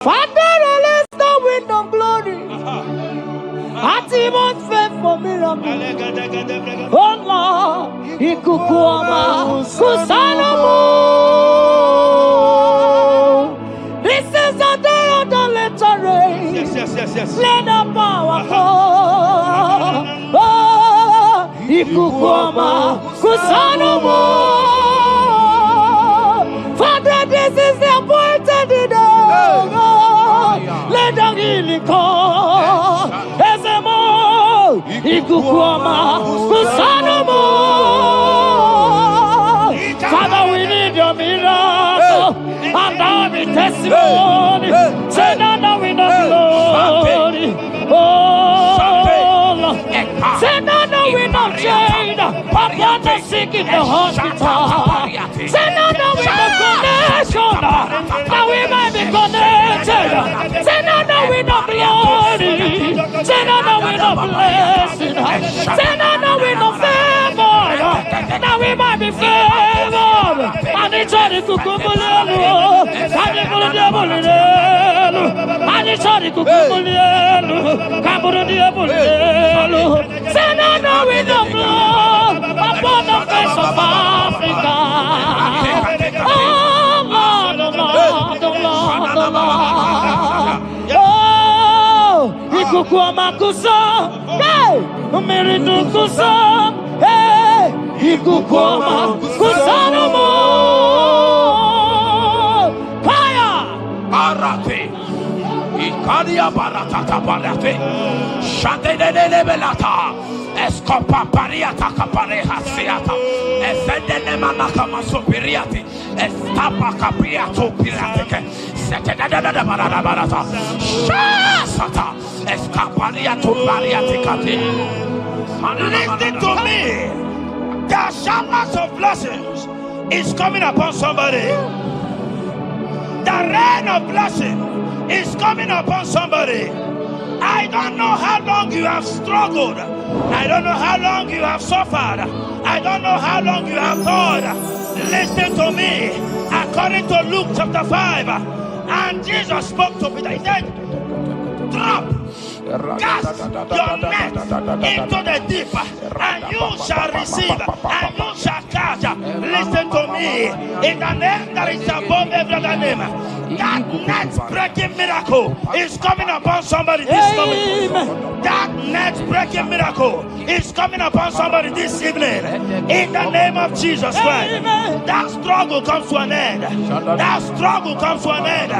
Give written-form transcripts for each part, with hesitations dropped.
Father, release the wind of glory. Atmosphere for miracle. Oh Lord, ikukuama kusanomo. This is a day of the letter rain. Yes. Let the power come. Oh, ikukuama kusanomo. Father, this is the appointed day. Let the healing come. Ezemo, ikukuama kusanomo. Father, we need your miracle. And now we testimony. Say now we know glory. Oh, Lord. Say now we know chain. Upon the sick in the hospital. Say now we know connection. Now we might be connected. Say now we know glory. Say now we know blessing. Say now we know favor. Now we might be favored. And it's all the kukumulelu. And it's all the diabolelu. And it's all the kukumulelu. Kaburu diabolelu. Say now we know blood upon the face of Africa. Oh Lord, oh Lord, oh Lord, oh Lord. Oh, ikukuama kuso, hey, umiridu kuso, hey, ikukuama kusanomo. Fire! Arate, Ikadia baratata barate, Shadene belata, Escopa pariata capareha siata, Efendene manaka masopiriati, Estapa capriato pirateke, Setedada barata, Shasata, Escapariato bariaticati. Listen to me. The showers of blessings is coming upon somebody. The rain of blessing is coming upon somebody. I don't know how long you have struggled. I don't know how long you have suffered. I don't know how long you have thought. Listen to me. According to Luke chapter 5, and Jesus spoke to Peter. He said, drop, cast your net into the deep, and you shall receive, and you shall catch. Listen to me. In the name that is above every other name, that net breaking miracle is coming upon somebody this moment. That net breaking miracle is coming upon somebody this evening. In the name of Jesus Christ, that struggle comes to an end. That struggle comes to an end.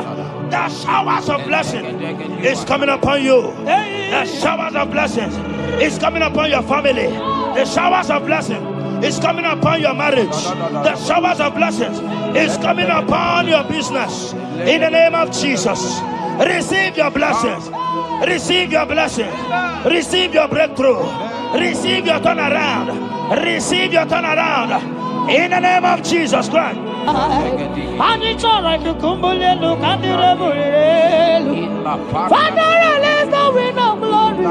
The showers of blessing is coming upon you. The showers of blessings is coming upon your family. The showers of blessing is coming upon your marriage. The showers of blessings is coming upon your business. In the name of Jesus, receive your blessings. Receive your blessings. Receive your breakthrough. Receive your turnaround. Receive your turnaround. In the name of Jesus Christ. And it's all right to kumbulelu kandirabulelu. Father, release the wind of glory.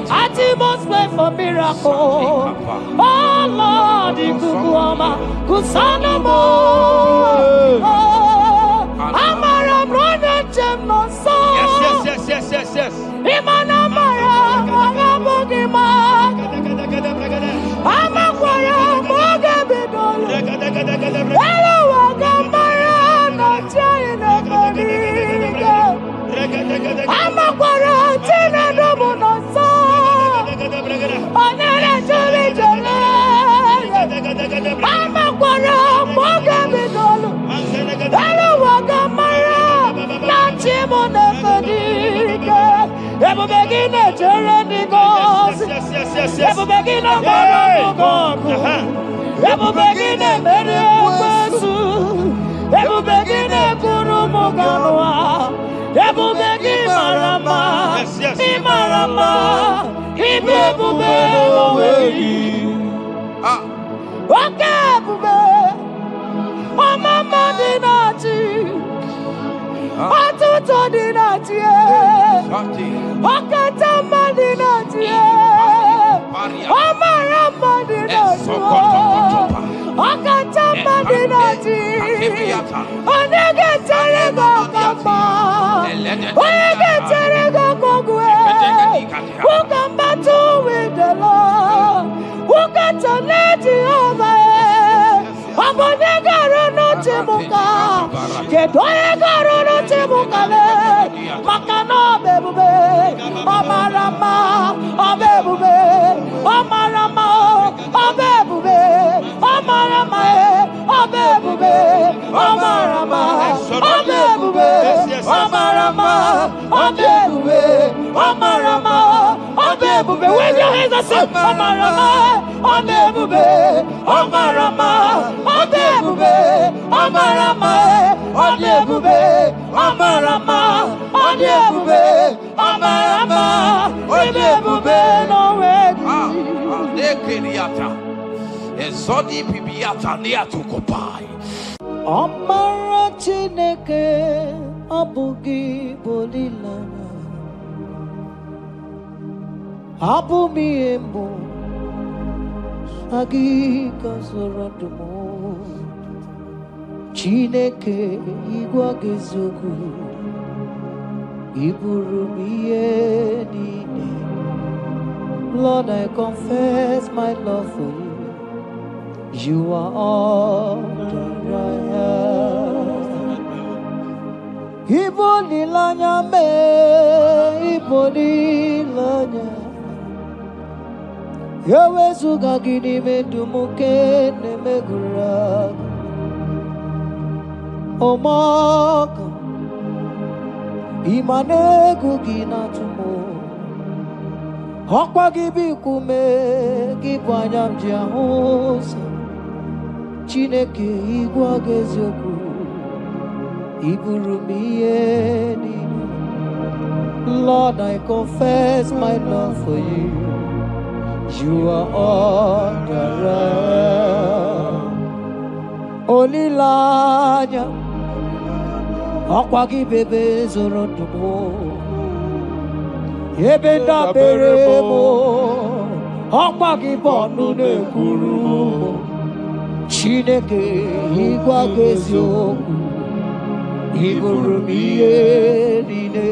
Atmosphere for miracle. Oh Lord, ikukuama kusanomo. Amara brother Jemno so. Yes. Imana mara magabogima. Amakwara mogabidolo. Hello, wagamara no chayina bodiga. Amakwara tina domo no so. Onere chuli chole. Amakwara mogabidolo. Hello, wagamara no chimona bodiga. Ebu begine chere goes. Ebu begine goes. Ebu begine mere besu. Ebu begine kurumuganwa. Ebu begine marama. Imarama. Ibebu beweyi. Oke bube. Omama dinati. Atuto dinati. Okatama dinati. Omarama dinati. Okatama dinati. Onege tele gokama. Oye ketere gokogwe. Who can battle with the Lord? Who can challenge Jehovah? Abonega rono timuka. Kedoye garono timukale. Makano bebube. Amarama. Abebube. Amarama. Abebube. Amarama. Abebube. Amarama. Abebube. Amarama. Abebube. Amarama. Abebube. Wave your hands and say Amarama. Abebube. Amarama. Abebube. Amarama. Abebube. Amarama. Abebube. Amarama. Abebube. No way. Nekeriata. Ezodi bibiata niatukopai. Amara Chineke abugi bolilana. Abumi embo agi kasorodumo. Chineke igwa gezogu iburumiye nine. Lord, I confess my love for you. You are all that I have. Ibonilanya me, ibonilanya. Yewe suga gini me dumuke ne megura. Omaka, imane kugina tumo. Hokwa gibi kume, kibanyam jiahosa. Chineke igwa gezoku iburumiye nini. Lord, I confess my love for you. You are all that I am. Olilanya akwagi bebe zorotumo. Yebenda beremo akwagi bonu ne kurumo. Chineke igwa gezoku iburumiye nine.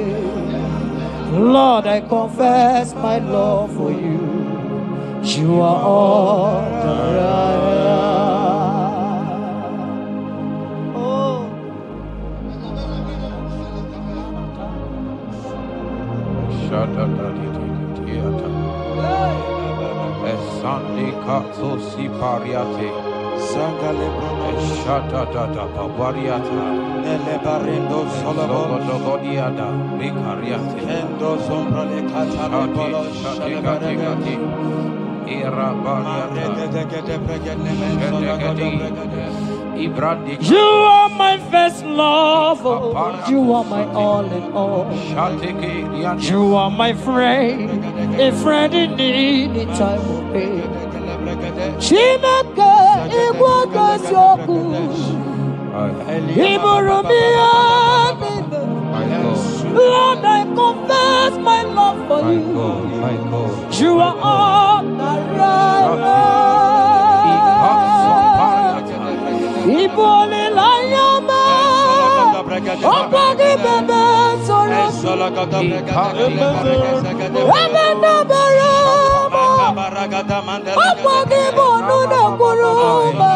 Lord, I confess my love for you. You are all that I am. Oh. Esandi katso si pariate. Sangale brono. Shata tata papariata. Nele barendo solomon. Sogodiada. Ricariate. Endo sombra le catale polo. Shati. Era bariata. You are my first love. You are my all in all. You are my friend, a friend in need in time of pain. Chineke igwa gezoku iburumiye nine. Lord, I confess my love for you. You are all that I am. Ibole layama, opagi bebe soro, emena berama, opagi bonu ne kuruma.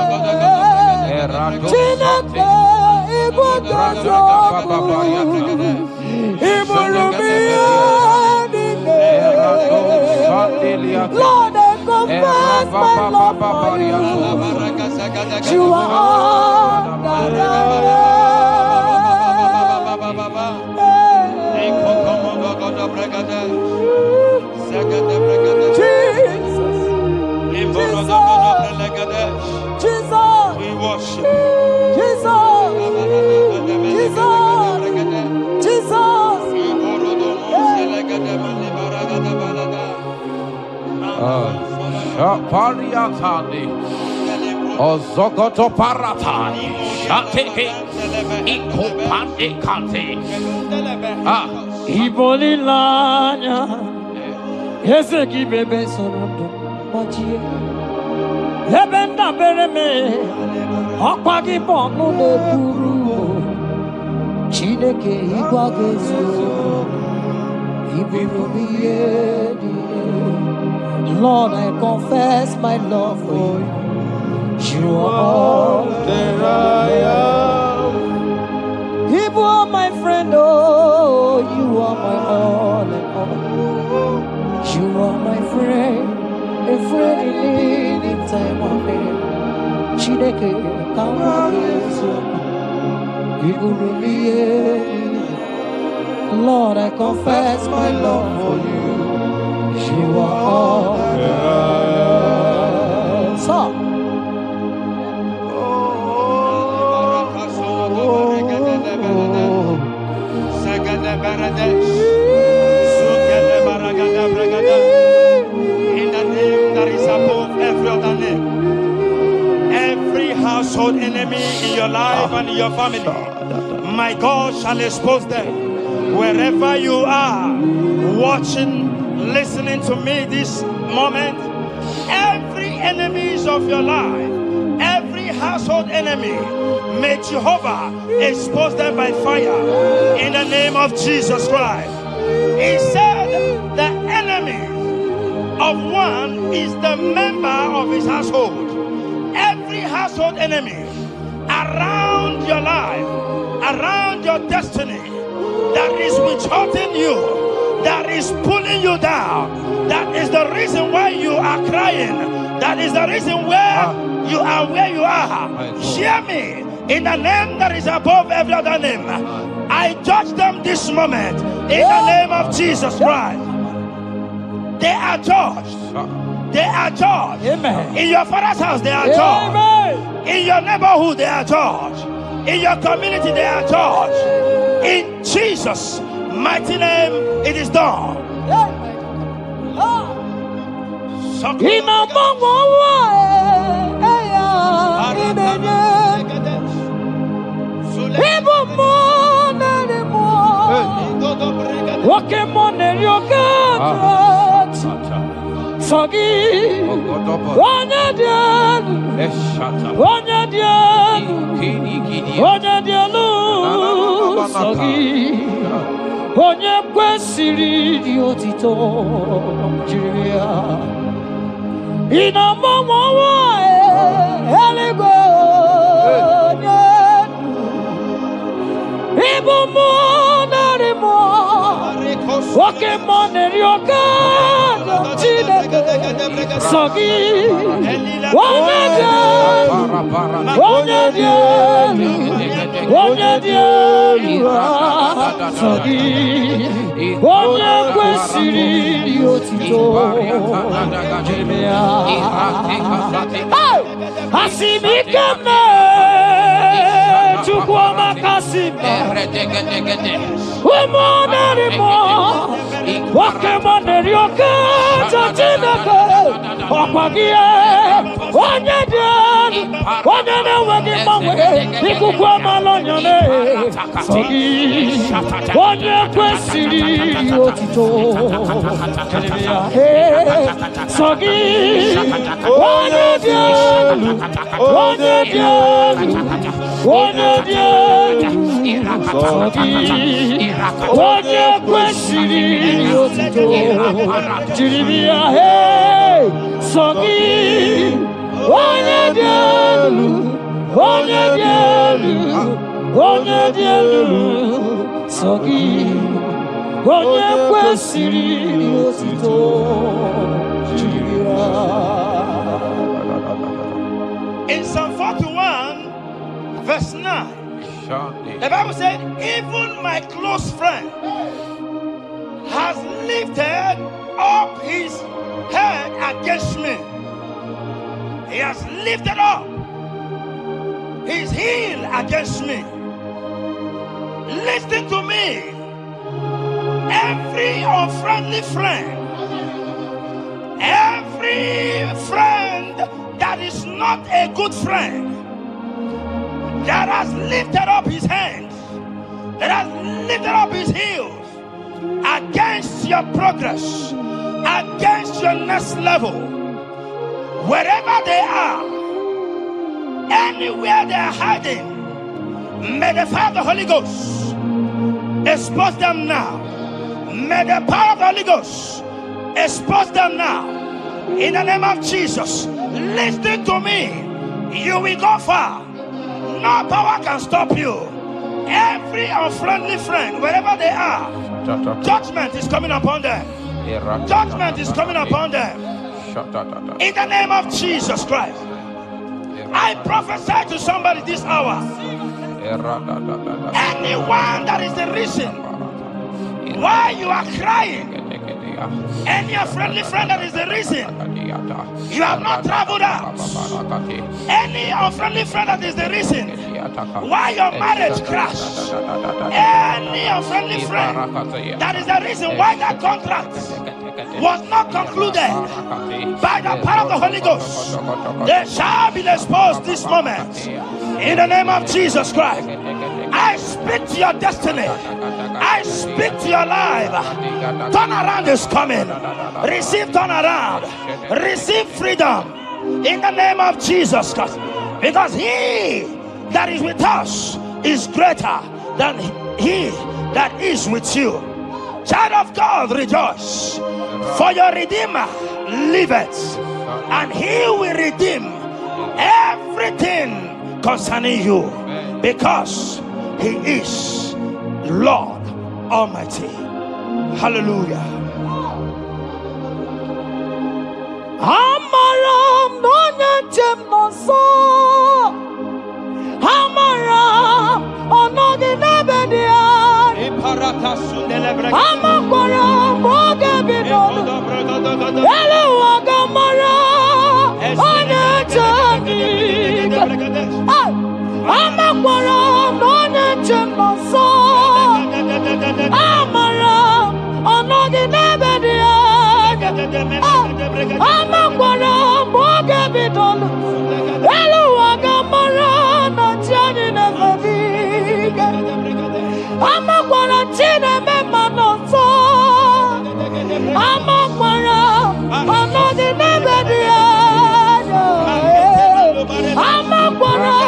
Chineke igwa gezoku iburumiye nine. Lord, I confess my love for you. You are all that I Jesus, we worship Jesus, Pariatani. Ozogoto paratai. Shateke. Ikopande kante. Ibolilanya. Yeseki bebe sorondo majie. Yebenda bereme. Akwagi bonu ne kuru. Chineke igwagezo Iburubiedi. Lord, I confess my love for you. You are all that I am. You are my friend, oh, you are my all and all. You are my friend, a friend in need in time of need. Chineke igwagezo Iburubiedi. Lord, I confess my love for you. You are all that I am. So, in the name that is above every other name, every household enemy in your life and in your family, my God shall expose them. Wherever you are, watching, listening to me this moment, every enemies of your life, every household enemy, may Jehovah expose them by fire in the name of Jesus Christ. He said the enemy of one is the member of his household. Every household enemy around your life, around your destiny, that is withholding you, that is pulling you down, that is the reason why you are crying, that is the reason where you are where you are. Hear me, in the name that is above every other name, I judge them this moment in the name of Jesus Christ. They are judged. They are judged. Amen. In your father's house, they are judged. In your neighborhood, they are judged. In your community, they are judged. In Jesus' mighty name, it is done. Onye kwesịrị dị otito jiri ya ịnọmọmọwa eluigwe onye ịbụ mmụọ narị mmụọ nwoke mmụọ na-eri oke Chineke sọ gị onye dị elu onye dị elu onye dị elu sọ gị onye kwesịrị dị otito jiri ya asị m ike mee Chukwu ọmaka sị ụmụ narị mmụọ nwoke mmụọ na-eri oke Chineke ọkwa gị onye dị elu onye na-enweghị mgbanwe ikuku amala onyone sọ gị onye kwesịrị otito sọ gị onye dị elu onye dị elu onye dị elu sọ gị onye kwesịrị otito jiri bịa sọ gị onye dị elu onye dị elu onye dị elu sọ gị onye kwesịrị otito jiri ya. In Psalm 41 verse 9, the Bible said, even my close friend has lifted up his head against me. He has lifted up his heel against me. Listen to me. Every unfriendly friend, every friend that is not a good friend, that has lifted up his hands, that has lifted up his heels against your progress, against your next level, wherever they are, anywhere they are hiding, may the fire of the Holy Ghost Expose them now. May the power of the Holy Ghost expose them now. In the name of Jesus. Listen to me. You will go far. No power can stop you. Every unfriendly friend, wherever they are, judgment is coming upon them. Judgment is coming upon them. In the name of Jesus Christ. I prophesy to somebody this hour. Anyone that is the reason why you are crying, any friendly friend that is the reason you have not traveled out, any unfriendly friend that is the reason why your marriage crashed, any unfriendly friend that is the reason why that contract was not concluded, by the power of the Holy Ghost, they shall be exposed this moment. In the name of Jesus Christ, I speak to your destiny. I speak to your life. Turnaround is coming. Receive turnaround. Receive freedom. In the name of Jesus Christ. Because he that is with us is greater than he that is with you. Child of God, rejoice. For your Redeemer liveth, and he will redeem everything concerning you, because he is Lord Almighty. Hallelujah. Amaram nonyenchem noso. Amaram onoginebedia. Amaram bogebidodo. Elu agamara onyenchem. Amaram nonyenchem noso. Amaram onoginebedia. Amaram bogebidodo. Elu agamara nanchani neveviga. Amakwara chine memanoso. Amakwara anodi nebedia. Amakwara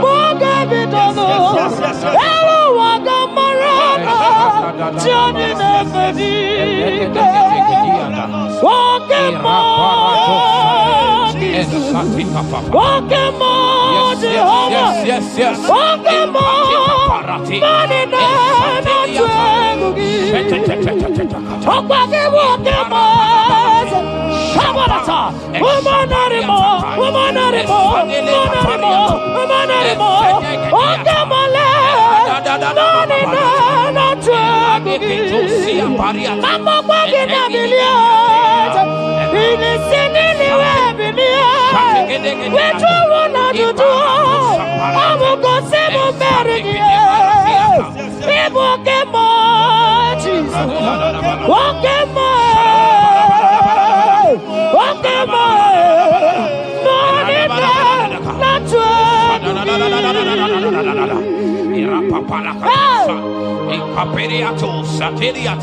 bogebidodo. Elu agamara nanchani neveviga. Pokemon, Jehovah. Pokemon, Manina,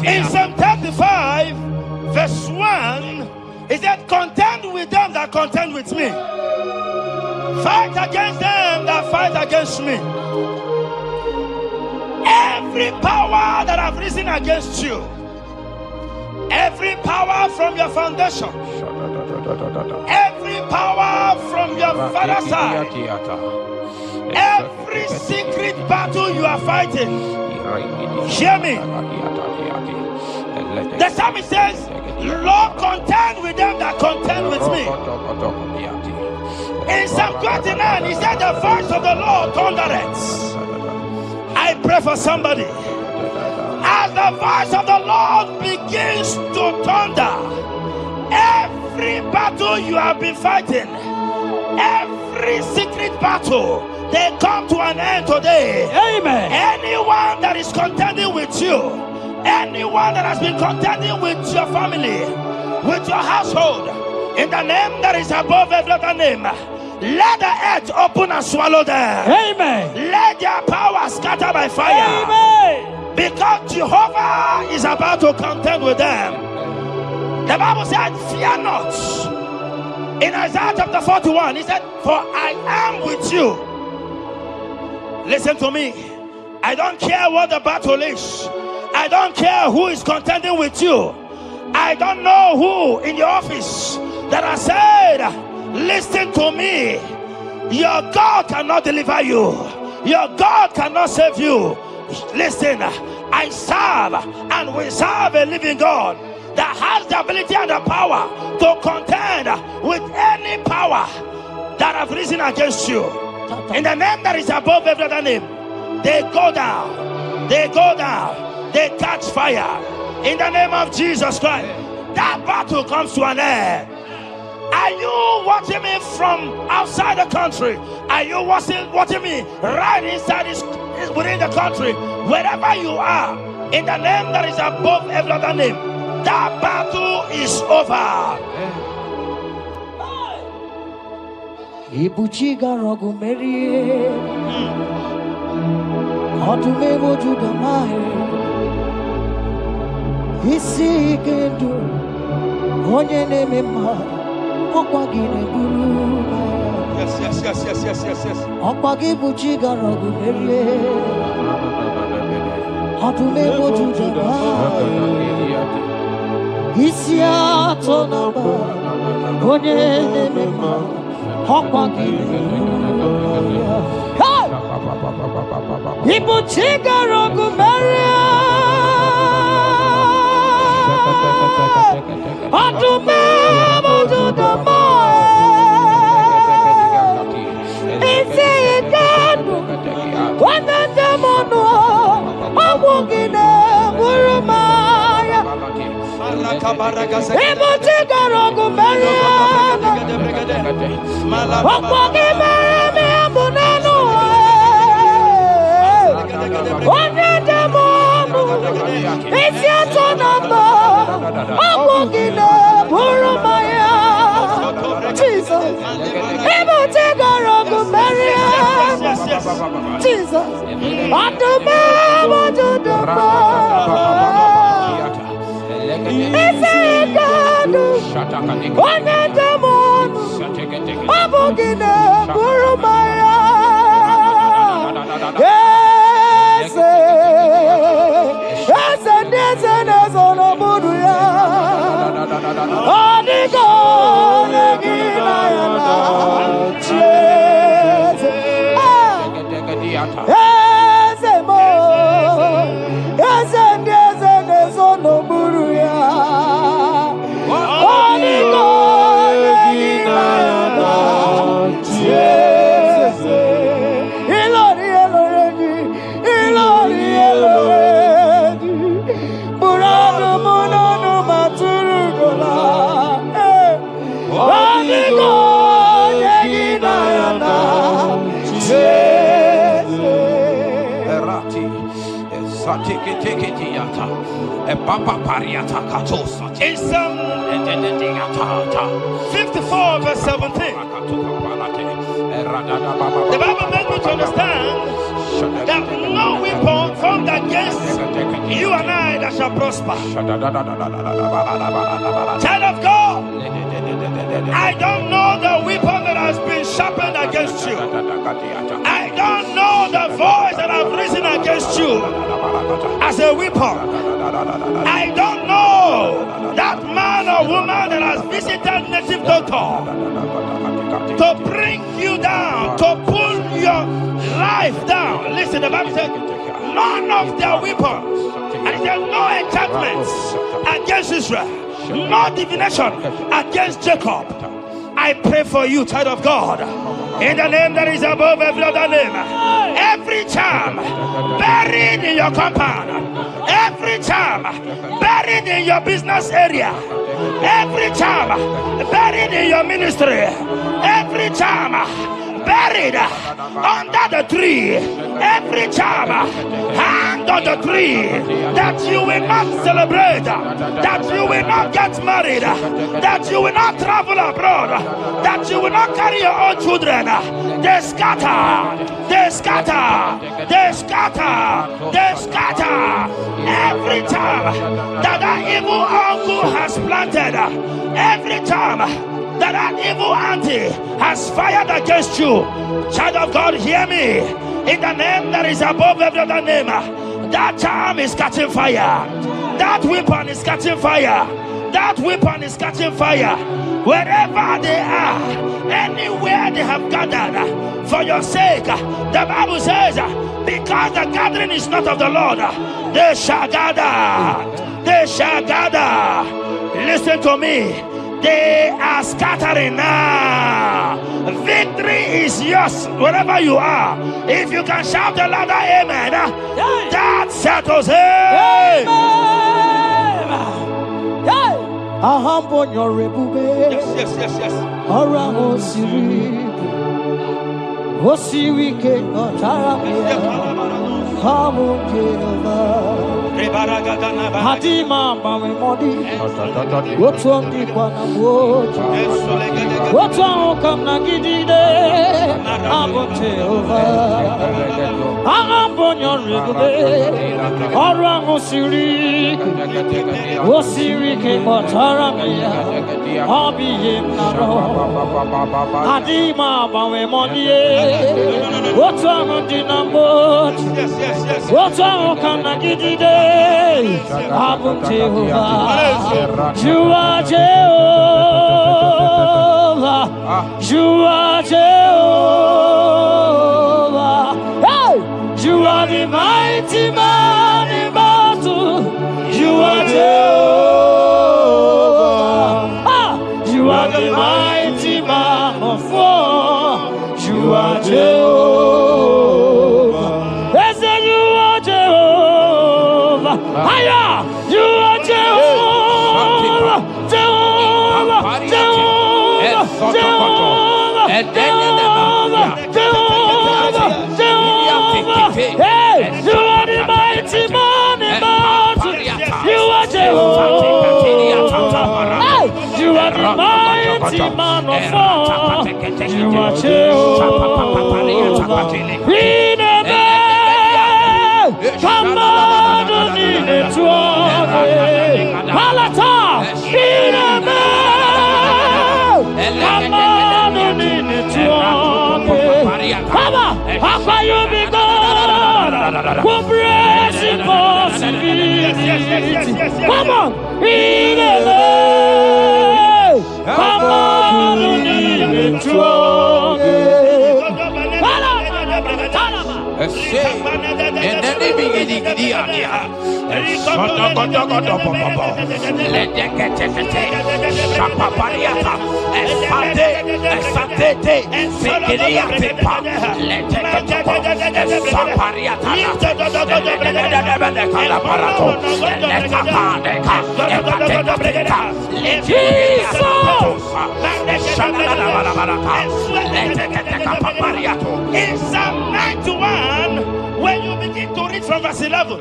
In Psalm 35, verse 1, it said, contend with them that contend with me. Fight against them that fight against me. Every power that have risen against you, every power from your foundation, every power from your father's side, every secret battle you are fighting, hear me. The psalmist says, Lord, contend with them that contend with me. In Psalm 29, he said, the voice of the Lord thundereth. I pray for somebody. As the voice of the Lord begins to thunder, every battle you have been fighting, every secret battle, they come to an end today. Amen. Anyone that is contending with you, anyone that has been contending with your family, with your household, in the name that is above every other name, let the earth open and swallow them. Amen. Let their power scatter by fire. Amen. Because Jehovah is about to contend with them. The Bible said, fear not. In Isaiah chapter 41, he said, for I am with you. Listen to me. I don't care what the battle is. I don't care who is contending with you. I don't know who in your office that has said, listen to me. Your God cannot deliver you. Your God cannot save you. Listen, I serve and we serve a living God that has the ability and the power to contend with any power that have risen against you. In the name that is above every other name, they go down. They go down. They catch fire. In the name of Jesus Christ, that battle comes to an end. Are you watching me from outside the country? Are you watching me right inside within the country? Wherever you are, in the name that is above every other name, that battle is over. Ibuchiga rogu merie, odume wojuda mai, isi kendu, onye neme ma, okwagine guru. Yes. Okwagi buchiga rogu merie, odume wojuda mai, isi atona ma, onye neme ma. Ibuchiga rogu merie, odume wojuda mai, isi ikanu, wanandamonu, awugine burumaya. Ibuchiga rogu merie, okwagi merie abunanu, wanandamonu, isi atonamba, awugine burumaya. Jesus, Ibuchiga rogu merie, Jesus, odume wojuda mai, isi ikanu, wanandamonu, abugine burumaya. Yes, ono buruya. Odigo negina yana. Yes, mo. Yes, ono buruya. Odigo negina yana. In Psalm 54 verse 17, the Bible makes me to understand that no weapon formed against you and I that shall prosper. Child of God, I don't know the weapon that has been sharpened against you. I don't know the voice that has risen against you as a weapon. I don't know that man or woman that has visited native doctor to bring you down, to pull your life down. Listen, the Bible said, none of their weapons, and it said no enchantments against Israel, no divination against Jacob. I pray for you, child of God, in the name that is above every other name. Every charm buried in your compound, every charm buried in your business area, every charm buried in your ministry, every charm buried under the tree, every charm hang on the tree, that you will not celebrate, that you will not get married, that you will not travel abroad, that you will not carry your own children. They scatter, they scatter, they scatter, they scatter. Every time that evil uncle has planted, every time that evil auntie has fired against you, child of God, hear me. in the name that is above every other name. That charm is catching fire. That weapon is catching fire. That weapon is catching fire. Wherever they are, anywhere they have gathered for your sake, the Bible says, because the gathering is not of the Lord, they shall gather. They shall gather. Listen to me. They are scattering now. Victory is yours wherever you are. If you can shout a louder amen, that settles it. Yes. Hadima mami modi, wotuangi kwa na moja, wotuangu na gidide, abote over. Ahambonyo regube, orango siri, osiri ke motarangia, obiye naro. Hadima mami modi, wotuangu dinambo, wotuangu na gidide. Abum Jehovah, you are Jehovah, you are Jehovah. Hey, you are the mighty man in battle. You are Jehovah. You are the mighty man of war. You are Jehovah. Aya, you are Jehovah, Jehovah, Jehovah, Jehovah, Jehovah, Jehovah. Hey, you are the mighty man in battle. You are Jehovah. Hey, you are the mighty man of war. You are Jehovah. We never come on. Palata, Iname, Papa, Papa, you be God. Who brings impossibility? Come on, Iname, come on, in Psalm 91, when you begin to read from verse 11,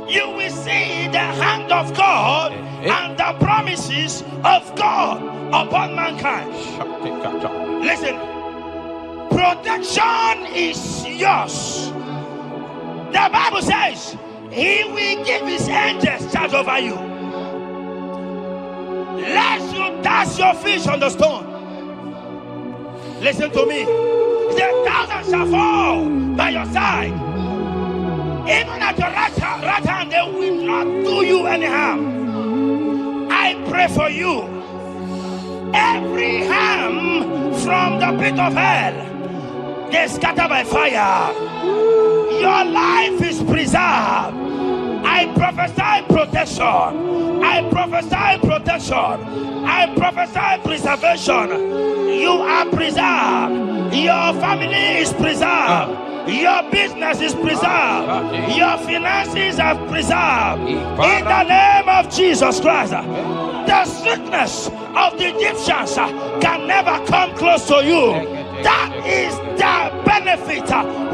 you will see the hand of God and the promises of God upon mankind. Listen, protection is yours. The Bible says He will give His angels charge over you, lest you dash your fish on the stone. Listen to me. The thousand shall fall by your side, even at your right hand, they will not do you any harm. I pray for you. Every harm from the pit of hell, they scatter by fire. Your life is preserved. I prophesy protection. I prophesy protection. I prophesy preservation. You are preserved. Your family is preserved. Your business is preserved. Your finances are preserved. In the name of Jesus Christ. The sickness of the Egyptians can never come close to you. That is the benefit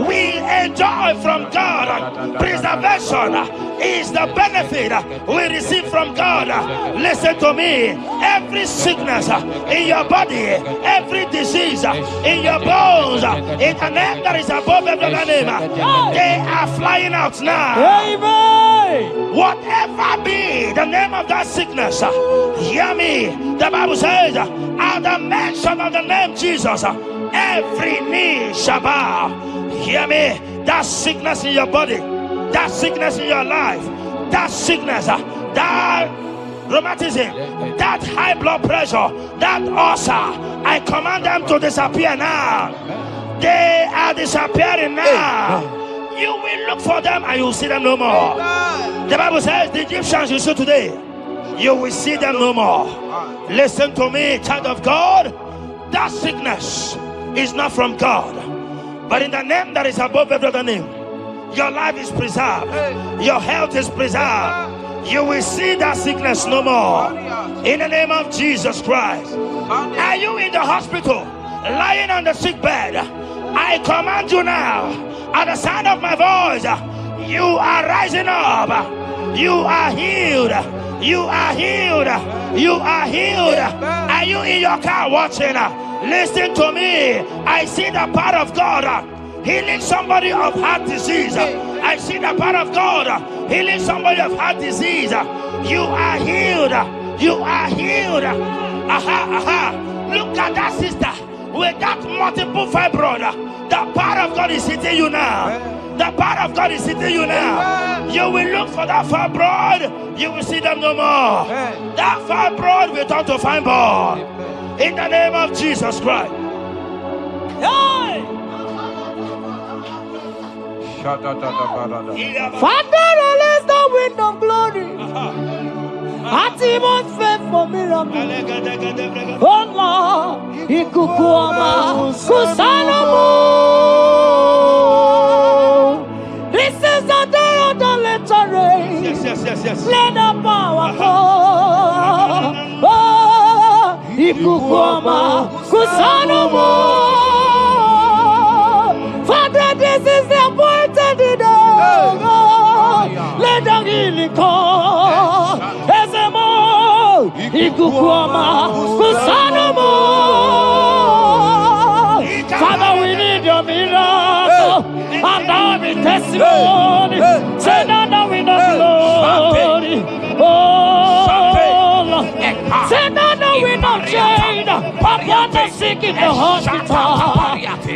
we enjoy from God. Preservation is the benefit we receive from God. Listen to me. Every sickness in your body, every disease in your bones, in the name that is above every other name, they are flying out now. Amen. Whatever be the name of that sickness, hear me. The Bible says, at the mention of the name Jesus, every knee shall bow. Hear me. That sickness in your body, that sickness in your life, that sickness, that rheumatism, that high blood pressure, that ulcer, I command them to disappear now. They are disappearing now. You will look for them and you will see them no more. The Bible says the Egyptians you see today, you will see them no more. Listen to me, child of God. That sickness is not from God, but in the name that is above every other name, your life is preserved, your health is preserved. You will see that sickness no more. In the name of Jesus Christ. Are you in the hospital, lying on the sick bed? I command you now, at the sound of my voice, you are rising up. You are healed. You are healed. You are healed. Are you in your car watching? Listen to me. I see the power of God healing somebody of heart disease. I see the power of God healing somebody of heart disease. You are healed. You are healed. Look at that sister with that multiple fibroid. The power of God is hitting you now. The power of God is hitting you now. You will look for that fibroid. You will see them no more. That fibroid will turn to fibroid. In the name of Jesus Christ. Father, release the wind of glory. Atmosphere for miracle. Oh Lord, ikukuama kusanomo. This is the day of the letter rain. Yes. Let the power fall. Oh, ikukuama kusanomo. Father, this is the appointed day. Let the healing come. Ezemo, ikukuama, kusanomo. Father, we need your miracle. And now we testimony. Say now we know glory. Oh, Lord. Say now we know change. Upon the sick in the hospital.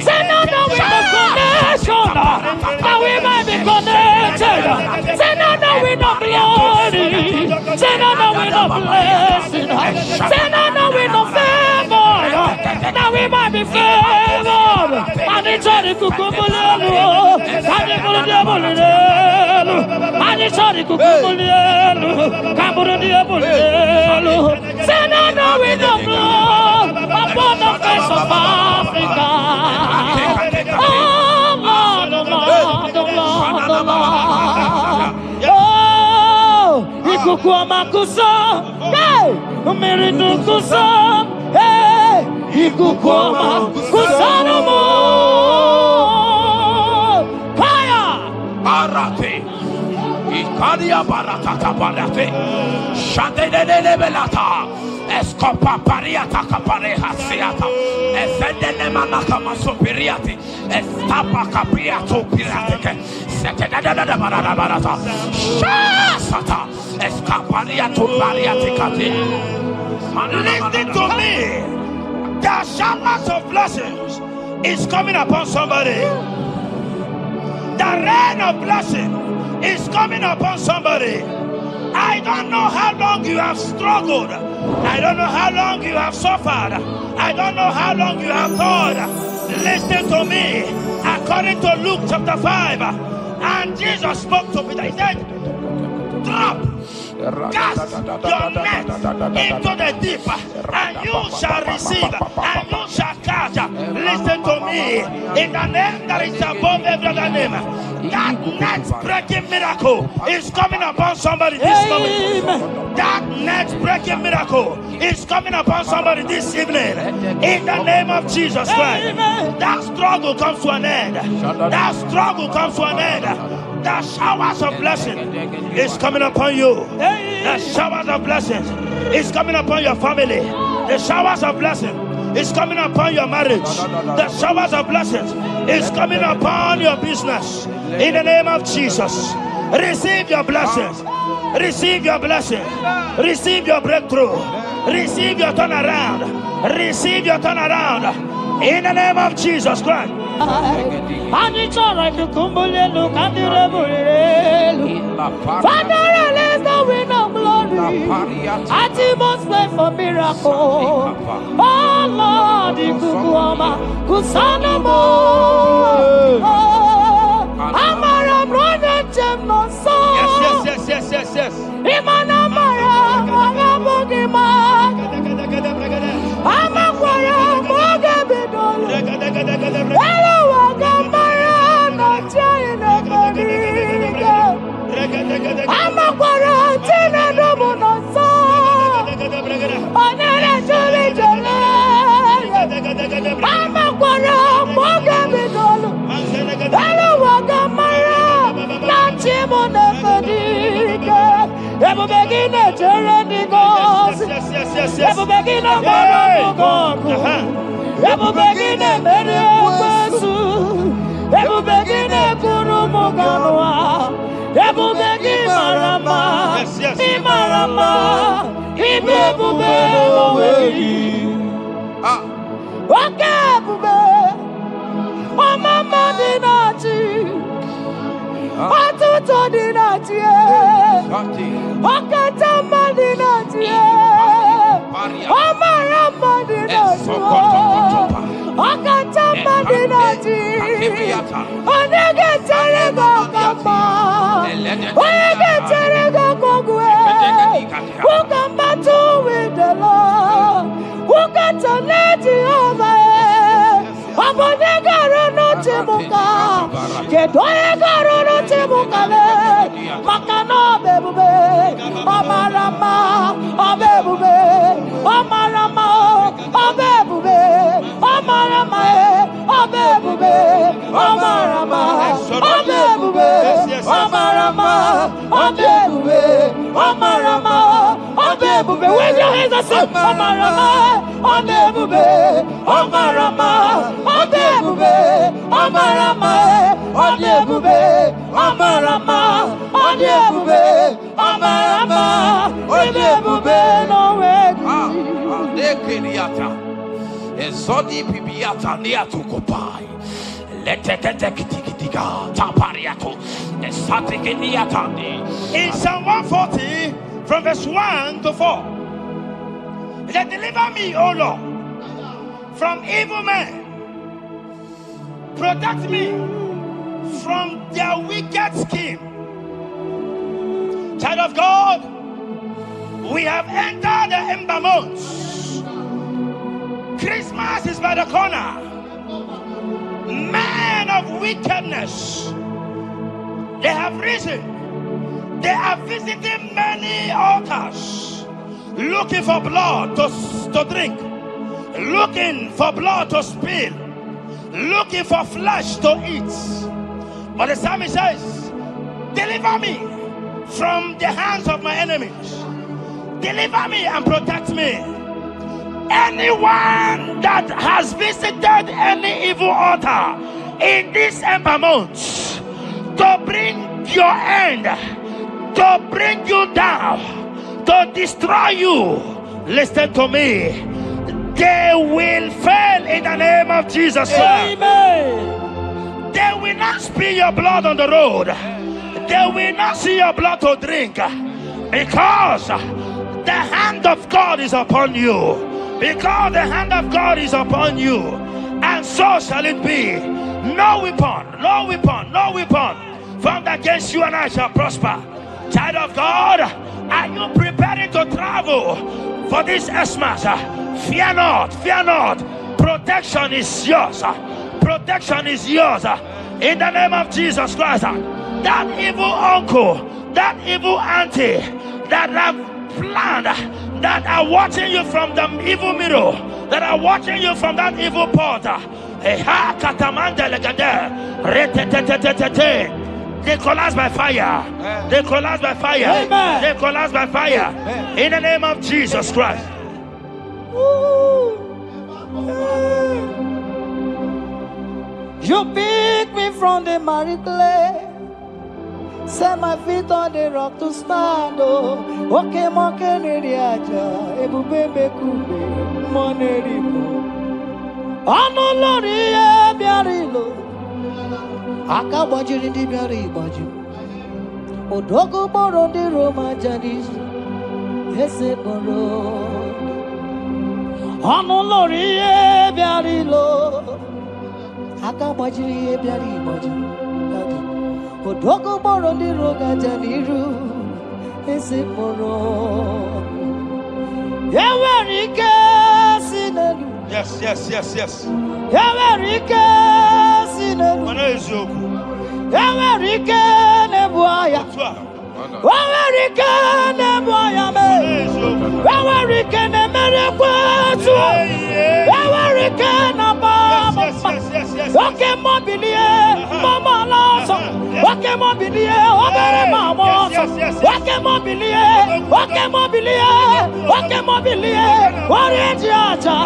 Say now we know connection. Now we might be connected. Say now we know glory. Say now we know blessing. Say now we know favor. Now we might be favored. And it's only kukumulelu. And it's only diabulelu. And it's only kukumulelu. Kaburu diabulelu. Say now we know blood upon the face of Africa. Oh Lord, oh Lord, oh Lord, oh Lord. Oh, ikukuama kusa, hey, umiridu kusa, hey, ikukuama kusa no more. Fire! Arate. Ikadia baratata barate. Shadene belata. Escopa pariata capareha seata. Efendene manaka masopiriati. Estapa capriato pirate. Setedada barata. Shasata. Escapariato bariati cati. Listen to me. The showers of blessings is coming upon somebody. The rain of blessing is coming upon somebody. I don't know how long you have struggled. I don't know how long you have suffered. I don't know how long you have thought. Listen to me. According to Luke chapter 5, and Jesus spoke to Peter. He said, drop, cast your net into the deep, and you shall receive, and you shall catch. Listen to me. In the name that is above every other name, that net breaking miracle is coming upon somebody this moment. That net breaking miracle is coming upon somebody this evening. In the name of Jesus Christ. That struggle comes to an end. That struggle comes to an end. The showers of blessing is coming upon you. The showers of blessings is coming upon your family. The showers of blessing is coming upon your marriage. The showers of blessings is coming upon your business. In the name of Jesus, receive your blessings. Receive your blessing. Receive your breakthrough. Receive your turnaround. Receive your turnaround. In the name of Jesus Christ. Father, release the wind of glory. Atmosphere for miracle. Oh Lord, Ikukuama, Kusanamo. Amara Brother Jem no so. Yes. Imana Mara, Magabogima. Amakwara, Mogabidolo. Hello, Wagamara, no China, Bodiga. Amakwara, Tina Domo no so. Onere Juli Jole. Amakwara, Mogabidolo. Hello, Wagamara, no China, Bodiga. Ever begin a journey goes. Ever begin a God. Ever begin a Mediasu. Ever begin a Kurumoganoa. Ever begin Marama. Imarama. Ibebube. Okay, Bube. Oh, Mama Dinati. Atuto Dinati. Okatama Dinati. Omarama Dinati. Okatama Dinati. Onegeterego Kama. Onegeterego Kogwe. Who can battle with the Lord? Who can turn Jehovah? Abonegaro no Timuka. Kedoegaro no Timukale. Makano bebube. Omarama. Obebube. Omarama. Obebube. Omarama. Obebube. Omarama. Obebube. Omarama. Obebube. Omarama. Obebube. Wave your hands and say Omarama. Obebube. Omarama. Obebube. Omarama. Obebube. Omarama. Obebube. Omarama. Obebube. No way. Ezodi pibiata niatu kopai. Leteketekitikitika tapariato. Esatikiniatandi. In Psalm 140, from verse 1 to 4. He said, deliver me, O Lord, from evil men. Protect me from their wicked scheme. Child of God, we have entered the ember months. Christmas is by the corner. Men of wickedness, they have risen. They are visiting many altars, looking for blood to drink, looking for blood to spill, looking for flesh to eat. But the psalmist says, deliver me from the hands of my enemies. Deliver me and protect me. Anyone that has visited any evil altar in this ember month to bring your end, to bring you down, to destroy you, listen to me, they will fail in the name of Jesus. Amen. They will not spill your blood on the road. They will not see your blood to drink, because the hand of God is upon you. Because the hand of God is upon you, and so shall it be. No weapon formed against you and I shall prosper. Child of God, are you preparing to travel for this Xmas? Fear not. Protection is yours. Protection is yours. In the name of Jesus Christ. That evil uncle, that evil auntie that have planned, that are watching you from the evil mirror, that are watching you from that evil portal, they collapse by fire. They collapse by fire. Amen. They collapse by fire. In the name of Jesus Christ. You pick me from the miry clay, set my feet on the rock to stand. Okay, monkey, ebube kube, money. Anolori biarilo. Akabajiri di biari baju. Odogo boro di Roma jadi. Ese boro. Anolori biarilo. Akabajiri biari baju. Odogo boro di Roma jadi. Ese boro. Yawarike sinelu. Yes. Yawarike sinelu. Yawarike nebuaya. Yawarike nebuaya me. Yawarike nemerekwetu. Yawarike nabama. Oke mobilie mama laso. Oke mobilie obere mama. Oke mobilie. Orange aja.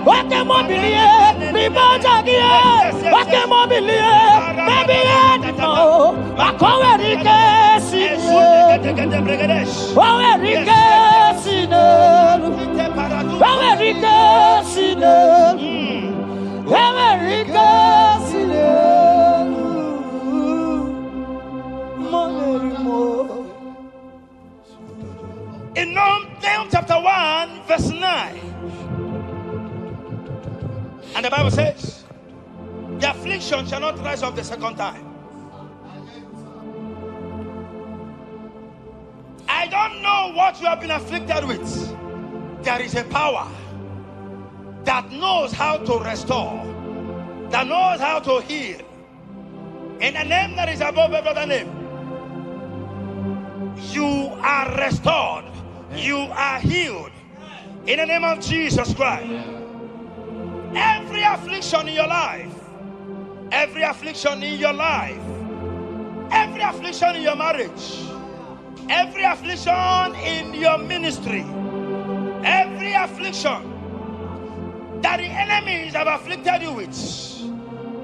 Oke mobilie. Ribajagie. Oke mobilie. Baby no. Akowerike sine. Owerike sine. Owerike sine. Owerike sine. In Nahum chapter 1, verse 9. And the Bible says, the affliction shall not rise up the second time. I don't know what you have been afflicted with. There is a power that knows how to restore, that knows how to heal. In a name that is above every other name, you are restored. You are healed in the name of Jesus Christ. Every affliction in your life, every affliction in your life, every affliction in your marriage, every affliction in your ministry, every affliction that the enemies have afflicted you with,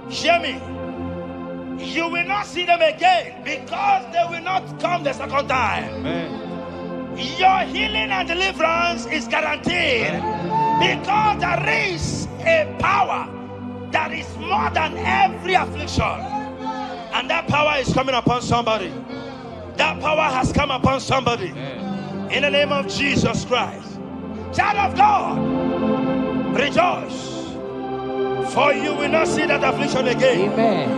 hear me, you will not see them again because they will not come the second time. Amen. Your healing and deliverance is guaranteed because there is a power that is more than every affliction, and that power is coming upon somebody. That power has come upon somebody in the name of Jesus Christ. Child of God, rejoice, for you will not see that affliction again. Amen.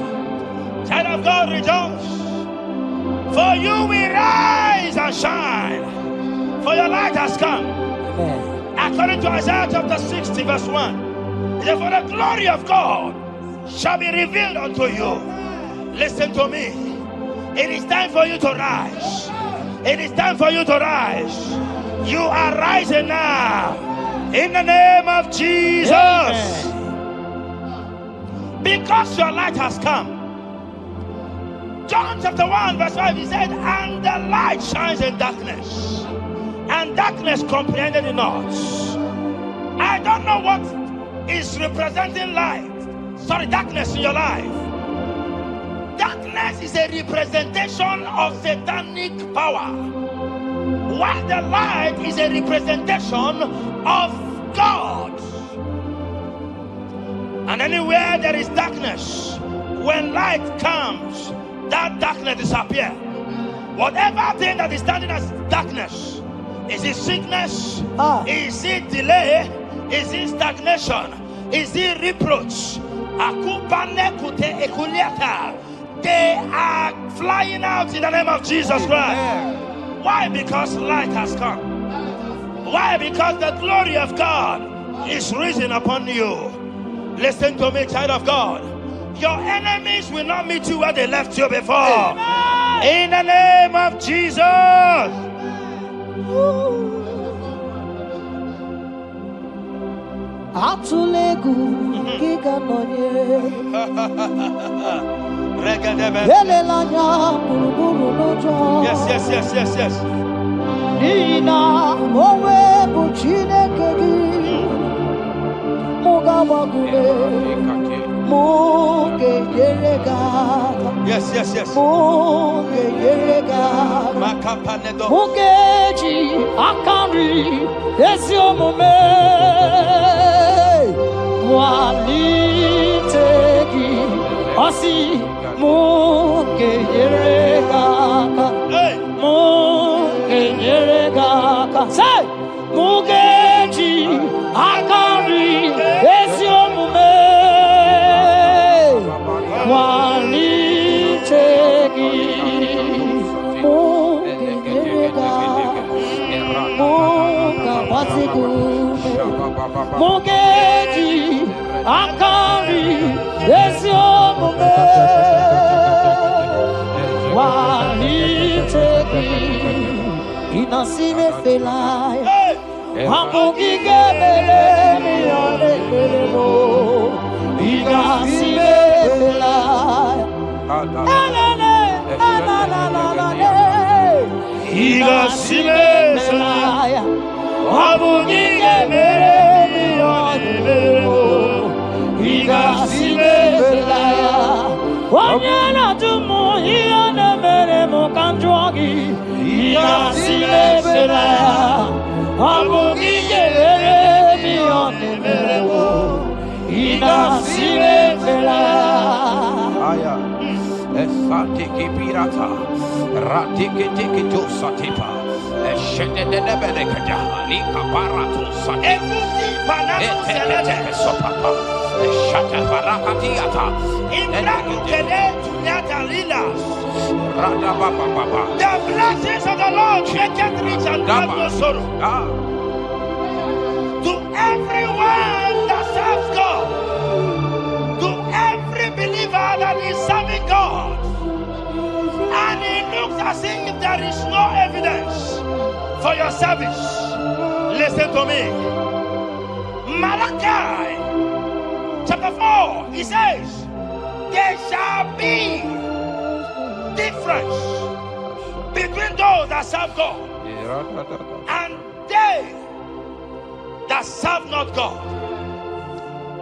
Child of God, rejoice, for you will rise and shine. For your light has come. Amen. According to Isaiah chapter 60 verse 1. It says, for the glory of God shall be revealed unto you. Listen to me. It is time for you to rise. It is time for you to rise. You are rising now. In the name of Jesus. Amen. Because your light has come. John chapter 1 verse 5, he said, and the light shines in darkness, and darkness comprehended it not. I don't know what is representing light. Sorry, darkness in your life. Darkness is a representation of satanic power, while the light is a representation of God. And anywhere there is darkness, when light comes, that darkness disappears. Whatever thing that is standing as darkness, is it sickness? Is it delay? Is it stagnation? Is it reproach? They are flying out in the name of Jesus Christ. Why? Because light has come. Why? Because the glory of God is risen upon you. Listen to me, child of God. Your enemies will not meet you where they left you before. Amen. In the name of Jesus. Yes. Yes. walitegi osi muke yeregaka muke yeregaka say mugeji akari esiomume walitegi muke yeregaka muka wasigume mugeji akari esiomume walitegi inasime felaya Hamugige bele mi ole bele mo inasime felaya inasime felaya Hamugige bele mi ole bele mo inasime felaya Wanyana tumu iyane mere mo kanjwagi inasime felaya Hamugige bele mi ole bele mo inasime felaya Esatiki pirata, ratiki tiki to satipa, eshedede berekada, lika barato satipa, eteke sopapa, eshata barakatiata, Ibrahim kede tunyata lilas. rada baba baba. The blessings of the Lord make it rich and add no sorrow. To everyone that serves God, to every believer that is serving God, and it looks as if there is no evidence for your service. Listen to me. Malachi chapter 4, he says, there shall be difference between those that serve God and they that serve not God.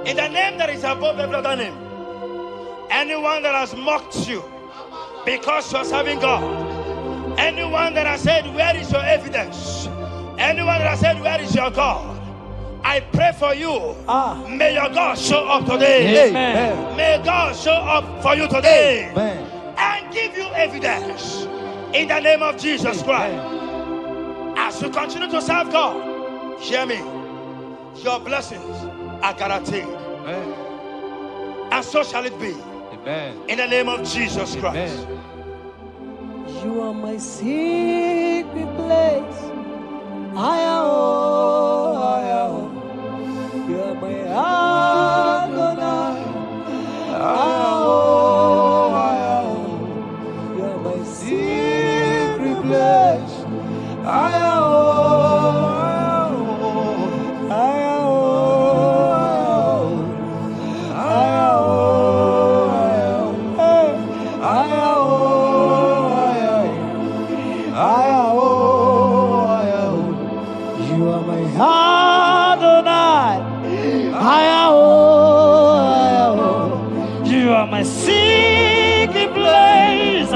In the name that is above every other name, anyone that has mocked you because you are serving God, anyone that has said, where is your evidence? Anyone that has said, where is your God? I pray for you. May your God show up today. Amen. May God show up for you today. Amen. And give you evidence in the name of Jesus Christ. As you continue to serve God, hear me, your blessings are guaranteed. And so shall it be. In the name of Jesus Christ. You are my secret place. You are my Adonai. You are my secret place. You are my Adonai. You are my secret place.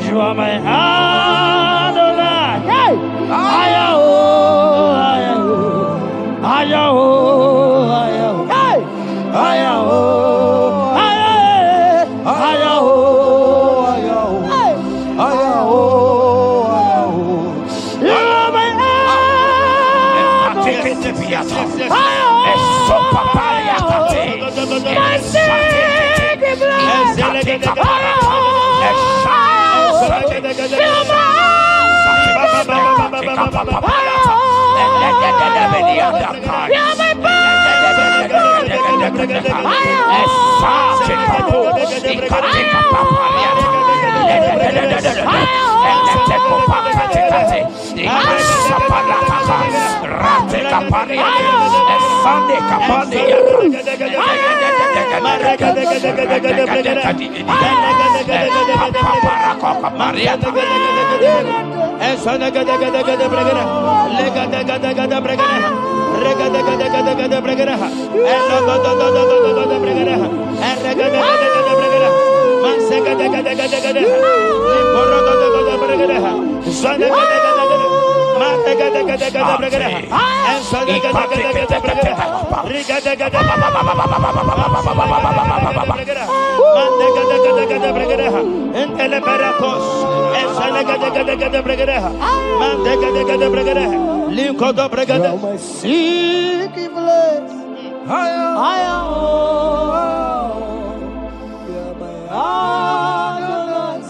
You are my Adonai. Hey!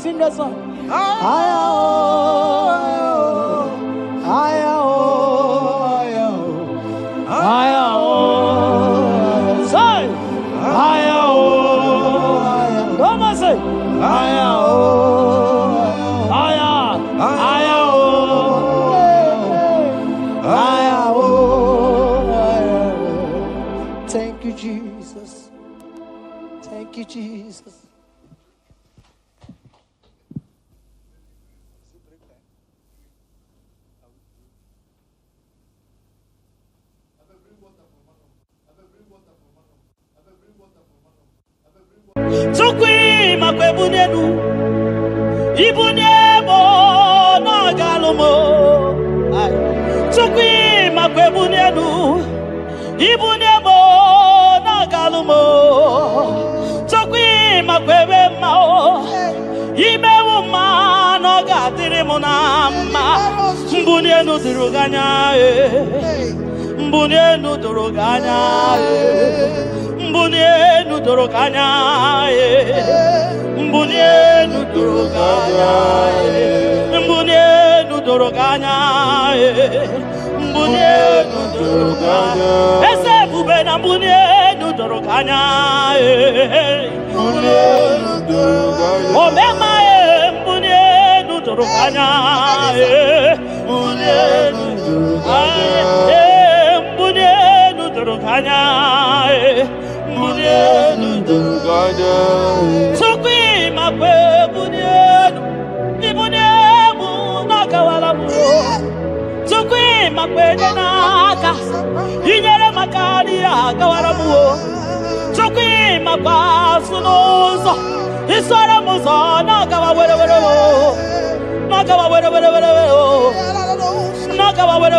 Sing that song. Thank you, Jesus. Thank you, Jesus. Tukwi makwebunenu Ibunyebo na galumo Tukwi makwebunenu Ibunyebo na galumo Tukwi makwebe mao Imewu ma no gadiri munama Mbunenu duruganya Mbunenu duruganya Mbunenu duruganya Mbunenu duruganya Mbunenu duruganya Mbunenu duruganya Ese bube na mbunenu duruganya Mbunenu duruganya Omema mbunenu duruganya Mbunenu duruganya Mbunenu duruganya Mbunenu duruganya Tukwi makwe bunenu Ibunemu nakawala mu Tukwi makwe naka Inyere makani akawala mu Tukwi makwa sunuzo Isora muzo nakawa were Nakawa were Nakawa were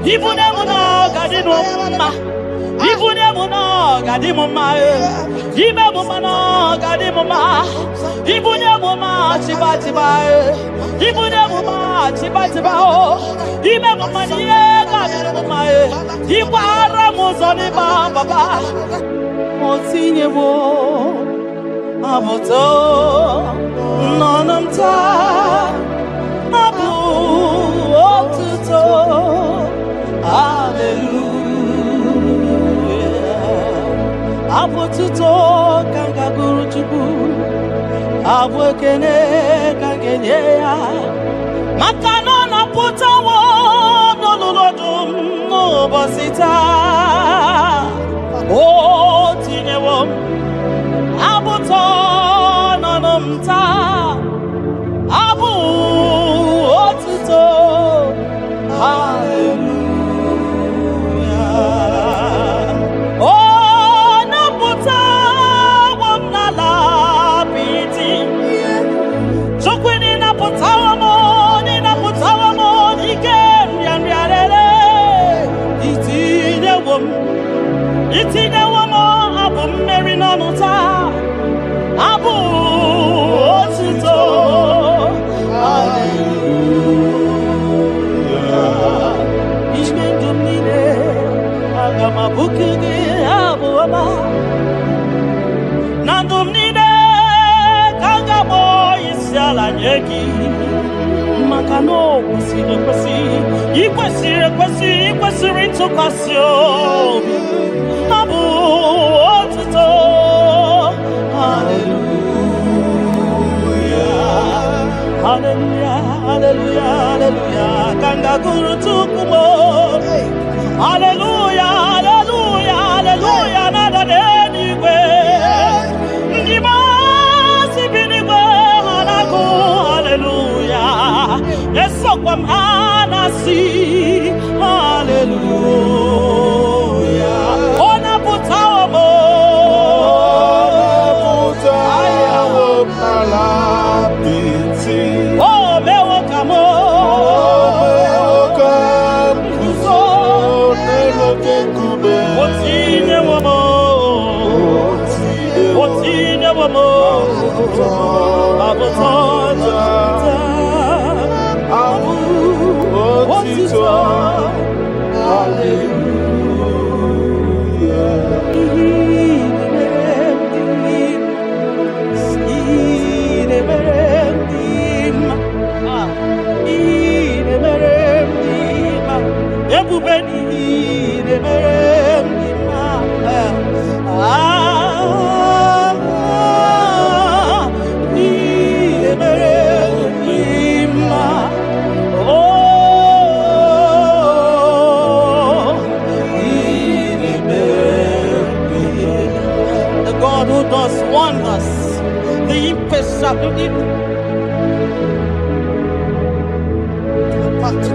Ibunemu nakadinu ma Ibunemu nakadimu ma Ibemu ma nakadimu ma Ibunemu ma chiba Ibunemu ma chiba Ibemu ma niye kadimu ma Ikwara muzoni baba Motinyewo Amoto Nonamta Abu Otuto Hallelujah Apotuto kanga guru chubu Abwekene kangenye ya Makano na putawo Nolulodum no bosita O tinewo Abuto nonomta Abu otuto Hallelujah Itina wamo abu meri nanuta Abu otuto Hallelujah Ishme dumine Agama bukugi abu ama Nandumnine Kangamo isyala nyeki Makano Ikwesiri ntukwasyo Abu otuto Hallelujah Hallelujah Kanga guru tukumo Hallelujah Nada nenigwe Ndima sibinigwe hanaku Hallelujah Yeso kwa manasi Hallelujah Ona putawo mo Ayawo Alapiti Oh mewo kamo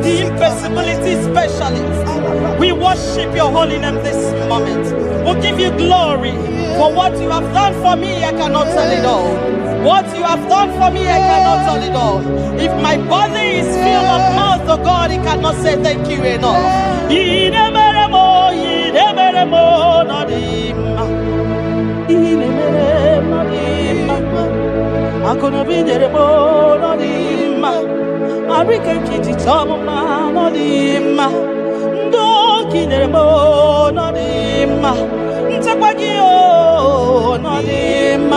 The impossibility specialist. We worship your holy name this moment. We'll give you glory for what you have done for me. I cannot tell it all. What you have done for me, I cannot tell it all. If my body is filled of mouth of God, he cannot say thank you enough. I couldn't be there more than him. I reckon it's some of my name. Don't get there more than him. Tapagio, not him.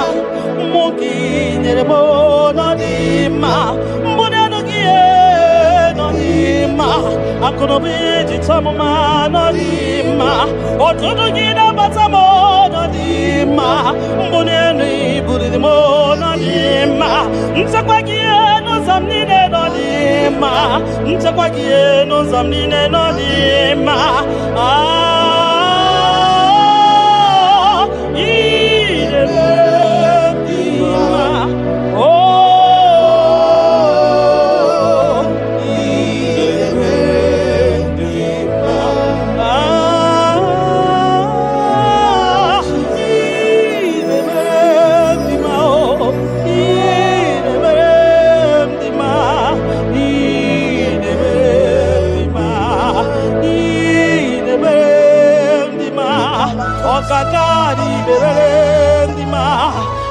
Monkey, there more than him. Monanogia, not him. I couldn't be some of my name. Or to get up at some more than him. Monani, Buddha, more than him. Tapagio, no some needed on him. Tapagio, no some needed on him.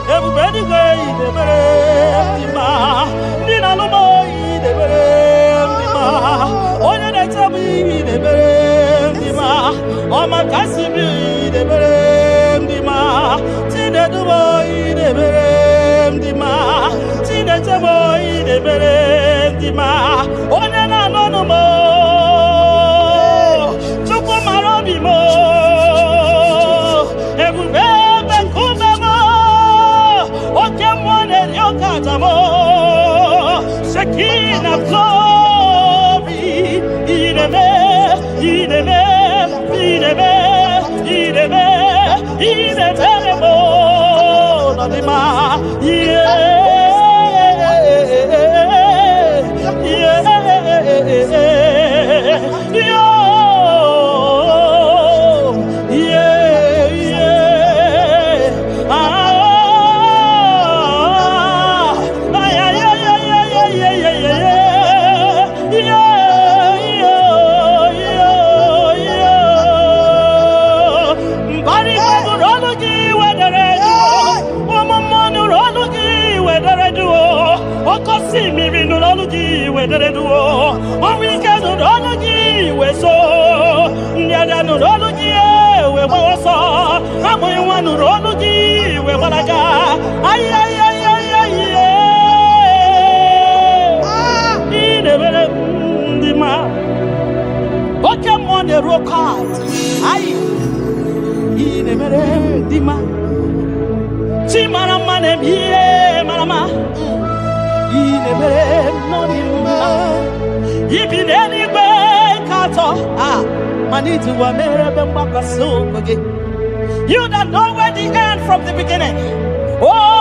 Everybody go the berendima, Nina no boy the berendima, Oya the tabi the berendima, Oma Kasibi the berendima, Tina the boy the berendima, Tina the boy the berendima, Oya no more, Chupo Marobi mo. Shekinah of glory, Ideme, You don't know where the end from the beginning. Oh,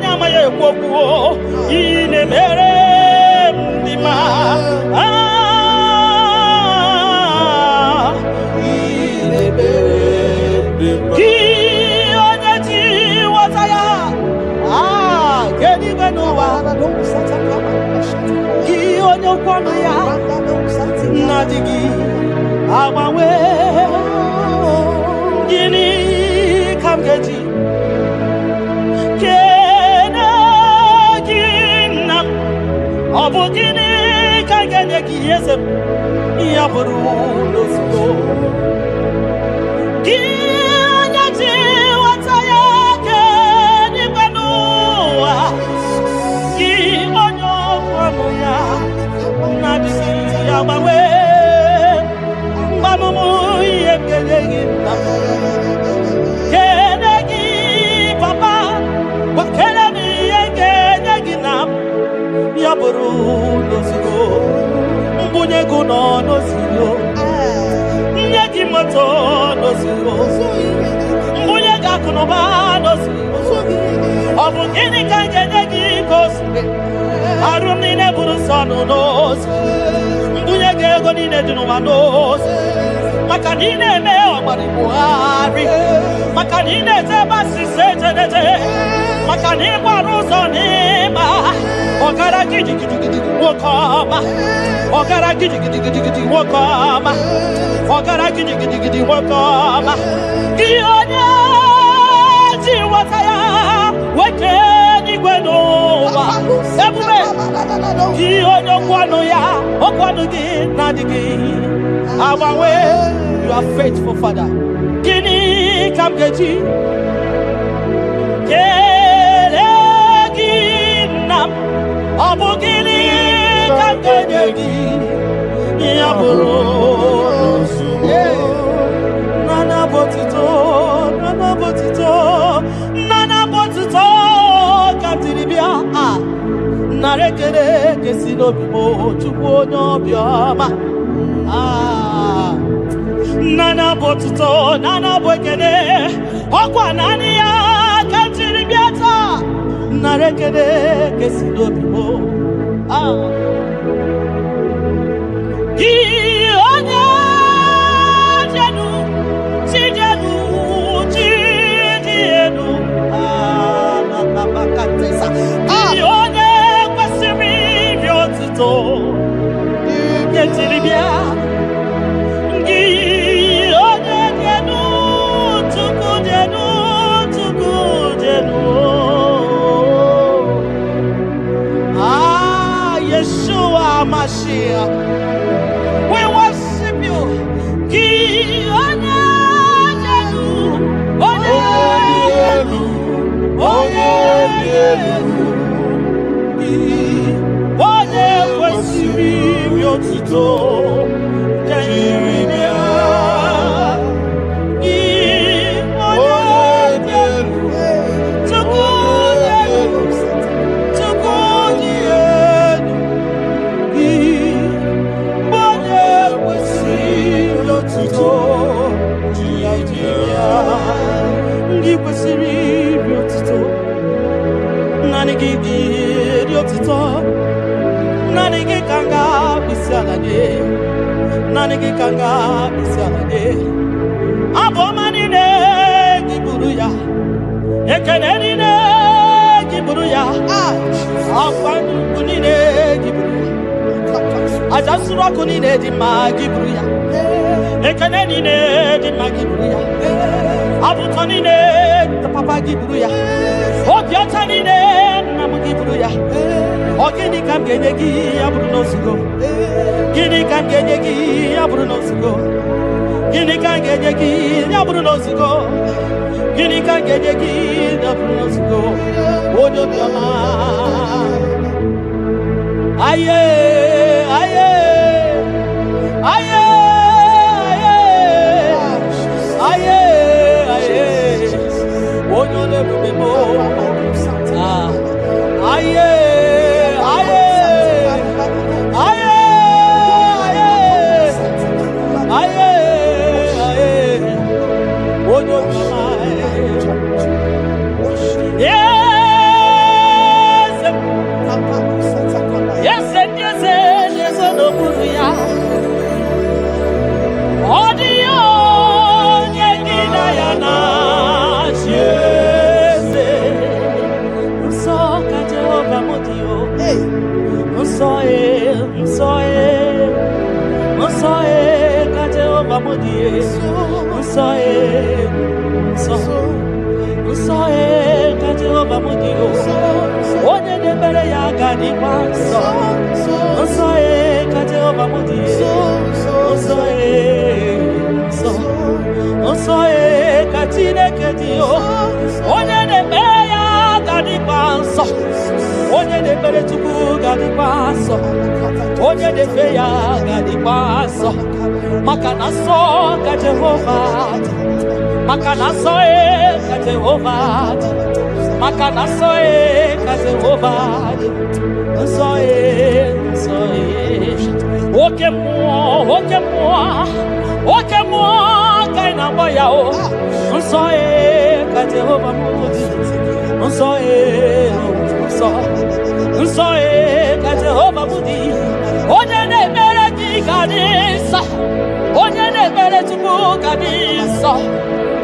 nyama ye kwokwo ine mere ndima ine mere ki onye ji wataya kedi beno wa ki onye kwano ya nadigi agbanwe gini kamgeji ọ bụ gịnị ka ga-enye gị eze ya bụrụ n'ozugbo gị onye ji nweta ya ke n'igwe n'ụwa gị onye ọkwanụ ya na-adịghị ya gbanwe mgbanụmụ ihe ga-enye gị nna kene gị papa kene m ihe ga-enye gị na ya bụrụ n'ozugbo mbunye gị nọ n'ozugbo nye gị moto n'ozugbo mbunye gị akụnụba n'ozugbo ọ bụ gịnị ka m ga-enye gị ka o siri arụ m niile bụrụ nsọ nụ n'ozugbo mbunye gị ego niile dị n'ụwa n'ozugbo maka na ị na-eme ọgbara Buhari maka na ị na-ete ebe asịsị ejedede maka na ịgbara ụzọ n'ịgba ọgara gidigidigidi nwoke ọma ọgara gidigidigidi nwoke ọma ọgara gidigidigidi nwoke ọma gị onye ji nweta ya nwoke n'igwe n'ụwa ebube gị onye okwanụ ya okwanụ gị na-adịghị agbanwe you are faithful father gịnị ka m ga-eji ọ bụ gịnị ka m ga-enye gị ya bụrụ nana botito ka m tiri bịa nara ekele kesi n'obi m Chukwu onye obiọma nana bụ ekele ọkwa naanị ya ka m tiri bịa taa nara ekele kesi n'obi m gị onye jenu chi dị elu gị onye kwesịrị iri otuto ketiri bịa gị onye jenu Chukwu jenu Yeshua Mashiach, we worship you.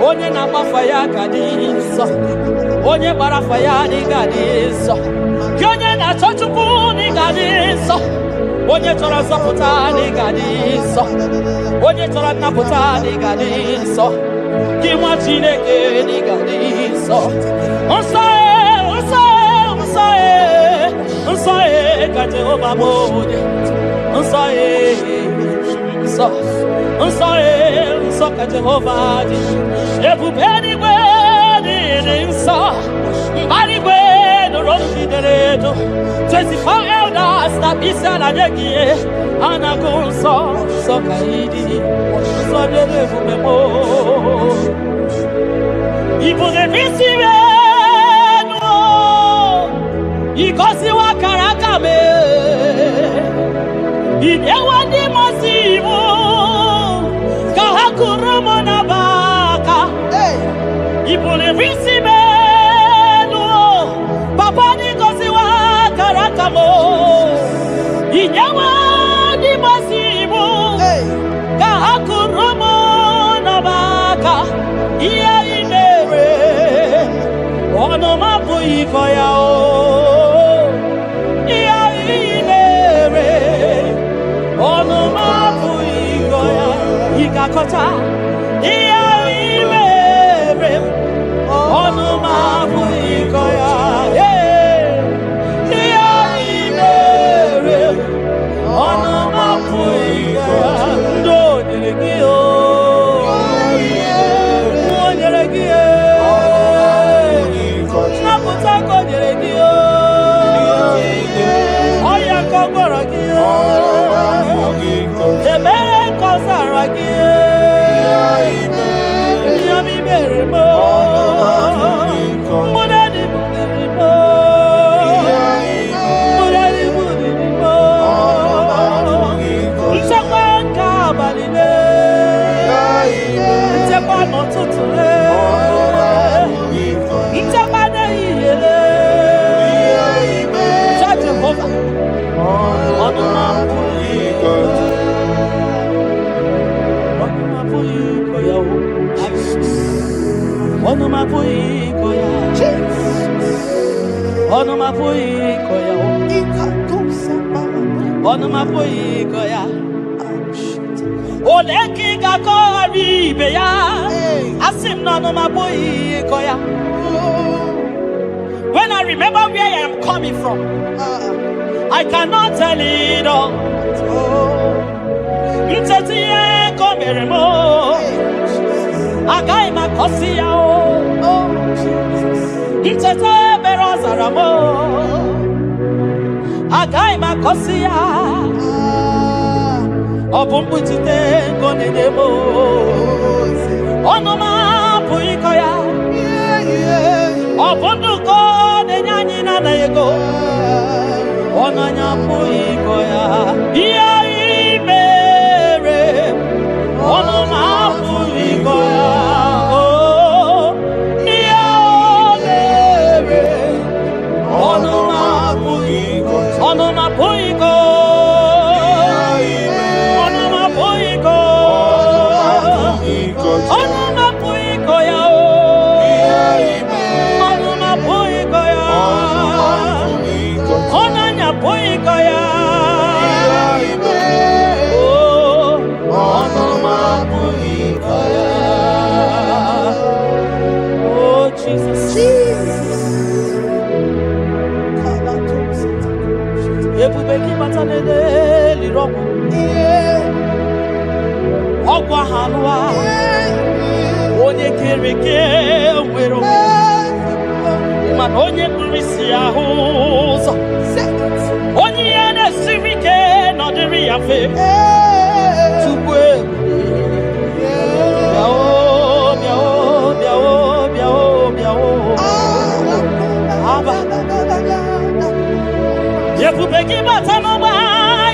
Onye na mafaya kadisa, onye barafaya ni kadisa, onye na chochuku ni kadisa, onye chora zaputa ni kadisa, onye chora naputa ni kadisa, kimwa chineke ni kadisa. Unsae ka Jehova moje, unsae ka Jehova di. Everybody wedding so, body wedding rondi derecho. 24 elders na bisa na jegie, anakunso so kaidi, so derefu memo. Ibu de visibe. Ikosi wa karakame Idewa di masimu Kahakurumo na baka Ipule visimenu Papa ni kosi wa karakamo Idewa di masimu Kahakurumo na baka Iya imere Ono mapu ikoyao Kota iya imere onu mabu ikoya iya imere onu mabu ikoya ndo nyelekio naputa ko nyelekio oya ko gorokio emere ko saragio When I remember where I am coming from, I cannot tell it all. ogwa hanwa onye kereke nwere mana onye kurisi ahụ ụzọ onye ya na-esiri ike nọdịrị ya mfe tupu ebube gị bata n'ọgba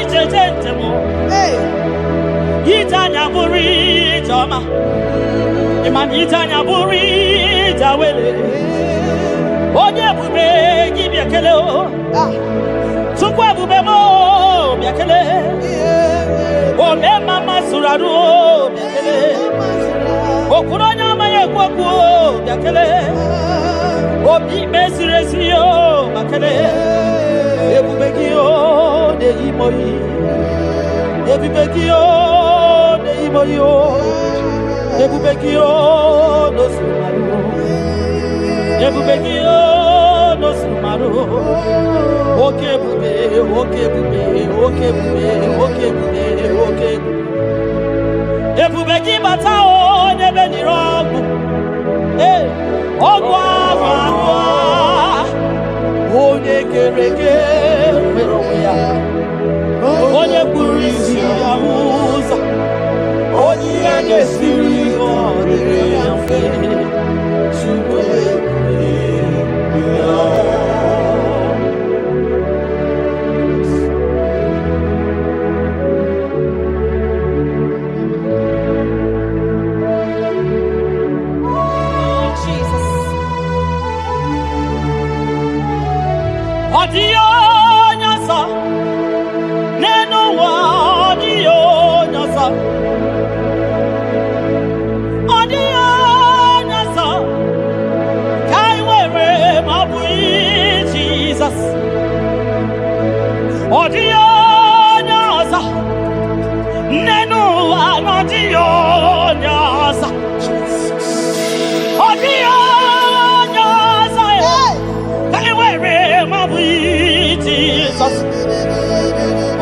ijeje njem ije anya bụrụ ije ọma ịmana ije anya bụrụ ije awele onye ebube gị bịa kele tupu ebube m bịa kele ome mama zụrụ arụ bịa kele okwuru onye amaghị ekwu okwu bịa kele obi ikpe ziri ezi ma kele ebube gị na-eyi moyi ebube gị na-eyi moyi ebube gị n'osuru marụ ebube gị n'osuru marụ oke ebube oke ebube oke ebube oke ebube oke ebube gị bata n'ebe nyere ọgwụ ọgwụ ahụ anụ onye kere eke nwere onwe ya onye kpụrụ isi ya ụzọ onye ihe na-esiri ọ dịrị ya mfe tupu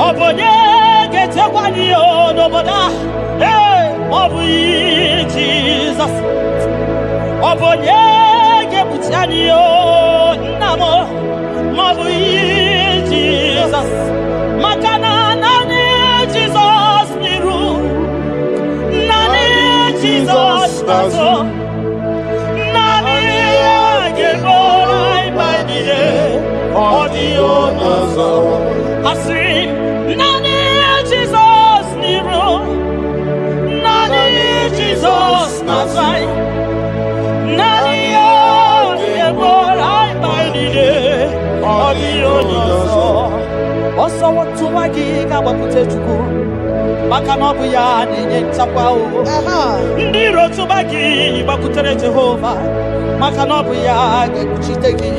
Obonye getekwani onoboda obu Jesus Obonye gebutiani namo obu Jesus Makana nani Jesus niru nani Jesus nazo nani ageborai baidije odio nazo Asi nani Jesus niru nani Jesus nazai nani ageborai baidije odio nazo Oso watu wagi kabakute chuku maka na ọ bụ ya na-enye nchekwa ndị iro tụba gị gbakwutere Jehova maka na ọ bụ ya ga-ekpuchite gị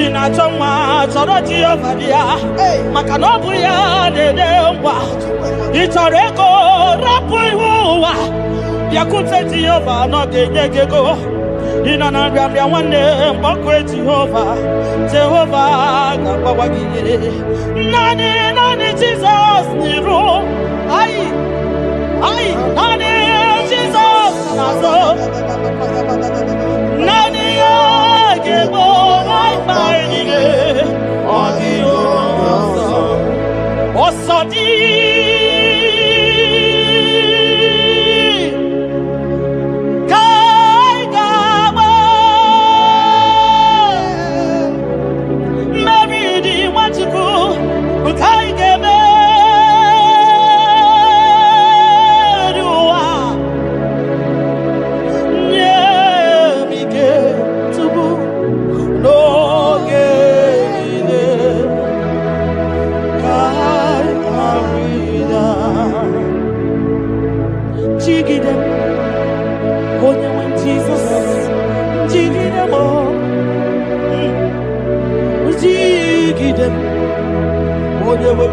ị na-achọ nwa chọrọ Jehova bịa maka na ọ bụ ya na-enye ngwa ị chọrọ ego rapụ ihu ụwa bịakwute Jehova na ọ ga-enye gị ego ị nọ na nrịanrịa nwanne mkpọkụ Jehova ga-agbawa gị naanị Jizọs n'iru Ai, nani Jesus nazo nani agebo ai bainige odio nazo osodi kai gaba Mary di wachiku kai gebe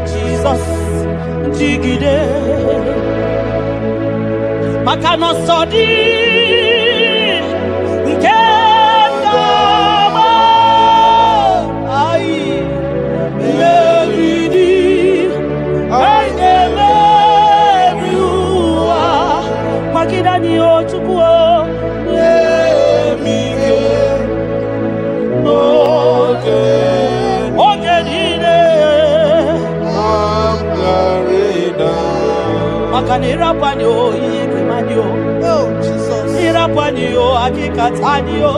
Jesus, jigide, makano sodi, nkendama, ai, meridi, ai nemeriua, Makanirapanyo Yekemanyo. Oh, Jesus. Irapanyo Akikatanyo.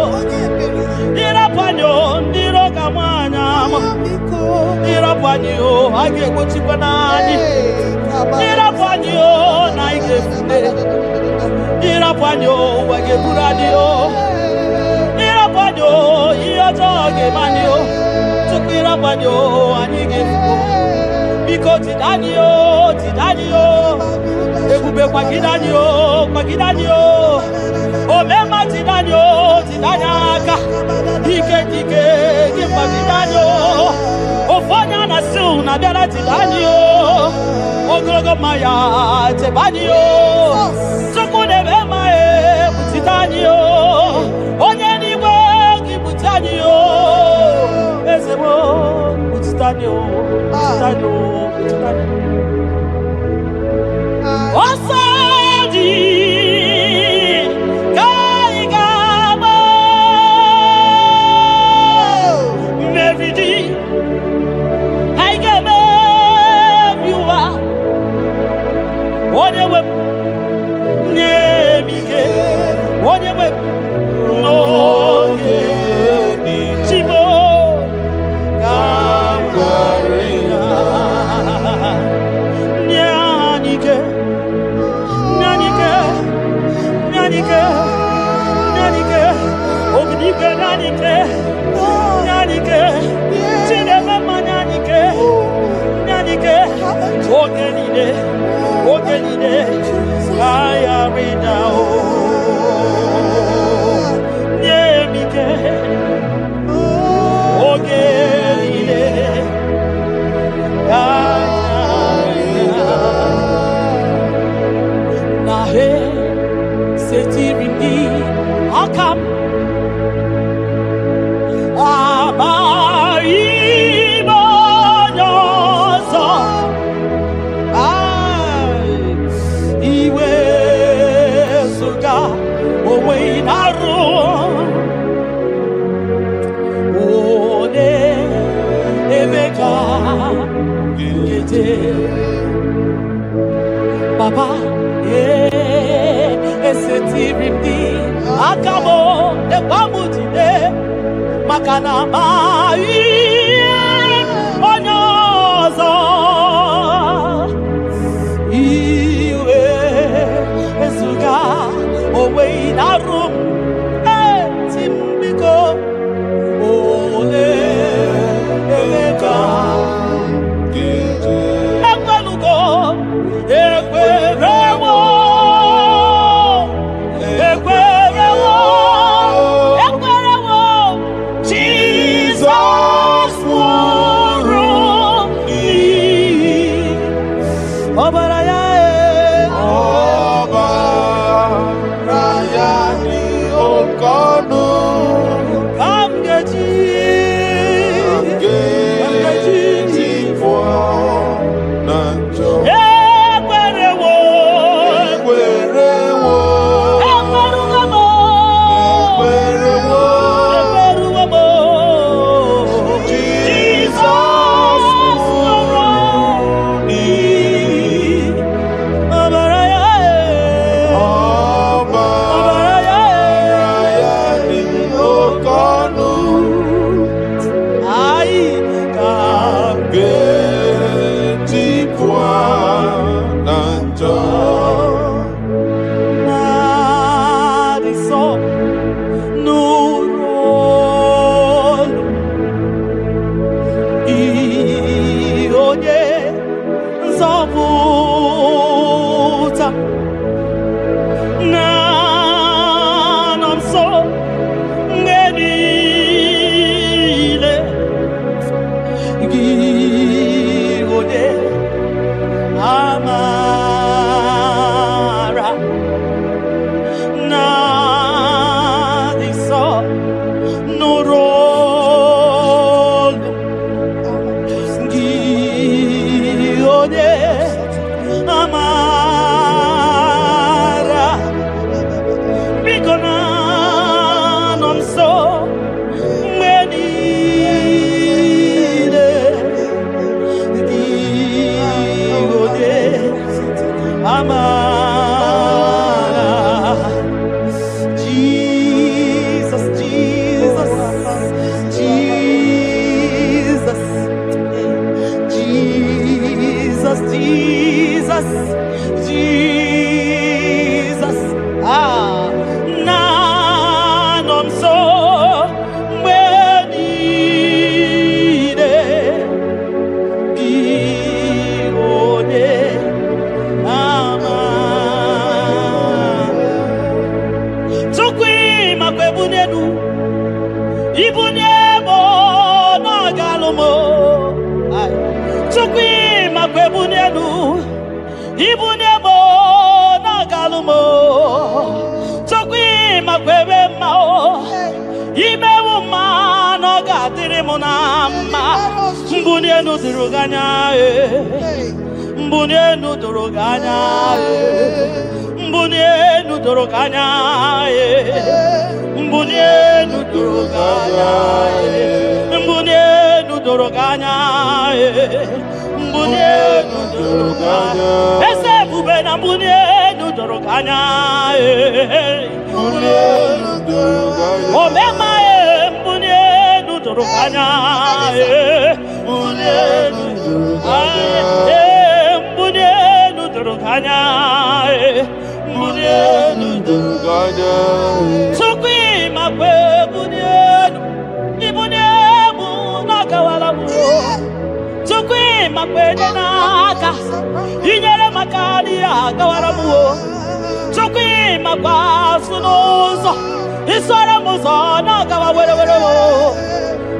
Irapanyo Nirokamanyama. Irapanyo Akekuchipanani. Irapanyo Naikefune. Irapanyo Wakepuradio. Irapanyo Iyotogemanyo. Tukirapanyo Anigefune. Biko Tidanyo, Tidanyo. Ekube kwa Kidanyo. Omema Tidanyo, Tidanyaka. Dike, Kimba Tidanyo. Ofonya na su na bela Tidanyo. Oglogo maya Tebanyo. Sukune bema Tidanyo. Onye niwe Kibutanyo. Ezebo Tidanyo. Tidanyo. Osadi Kaigama Mevidi Kaigama Biwa Onewe Nemige Onewe Noye Chibo Kamgarina Nyanike Obinike Nyanike Chinema Nyanike Ogenide Kaya Ridao Nyemike Ogenide Nahe Setiringi Akam Abaibanyoso Iwe Suga Owe Naru Ode Emeka Gete Baba Esetirindi Akamo Ekwamutide Makana Mai Onyozo Iwe Esuga Owe Narum Timbiko Ole Emeka Ekwelugo Ekwerewo Jesus Chukwi makwebunienu ibuniemo na galumo Chukwi makwebe mao imewu ma no gadiri munama mbunienu duruganya mbunienu duruganya mbunienu duruganya mbunienu duruganya mbunienu duruganya mbunienu duruganya ese bube na mbunienu duruganya mbunienu duruganya omema mbunienu duruganya mbunienu duruganya mbunienu duruganya mbunienu duruganya Chukwi makwe mbunienu ibuniemu nakawalamu Chukwi makwe naka inyere makani akawalamu Chukwi makwa sunuzo isora muzo nakawa were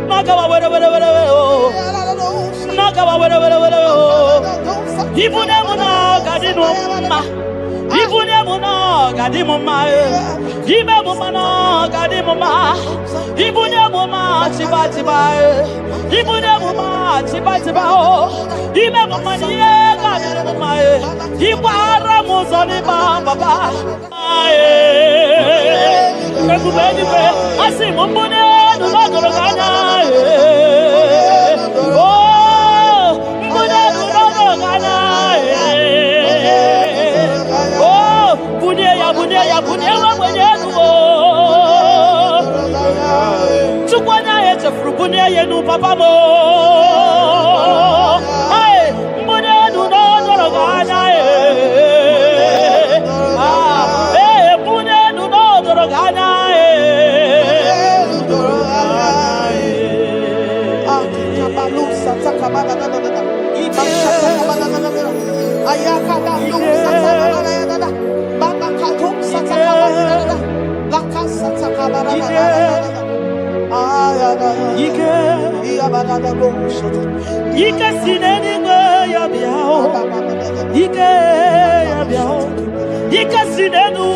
nakawa were nakawa were ibuniemu nakadinu ma ibuniemu nakadimu ma ibemu mana kadimu ma ibuniemu ma chiba ibuniemu ma chiba ibemu maniye kadimu ma ibara muzoni baba ekubeni pe asimu mbunienu nodoroganya mbunienu nodoroganya bunia mwenyezu Chukwanya yechefuru bunia yenu papa mo Ay bunia nu no doroganya bunia nu no doroganya Kabalusa takamana ayaka Ike sineni ya biao Ike ya biao Ike sinenu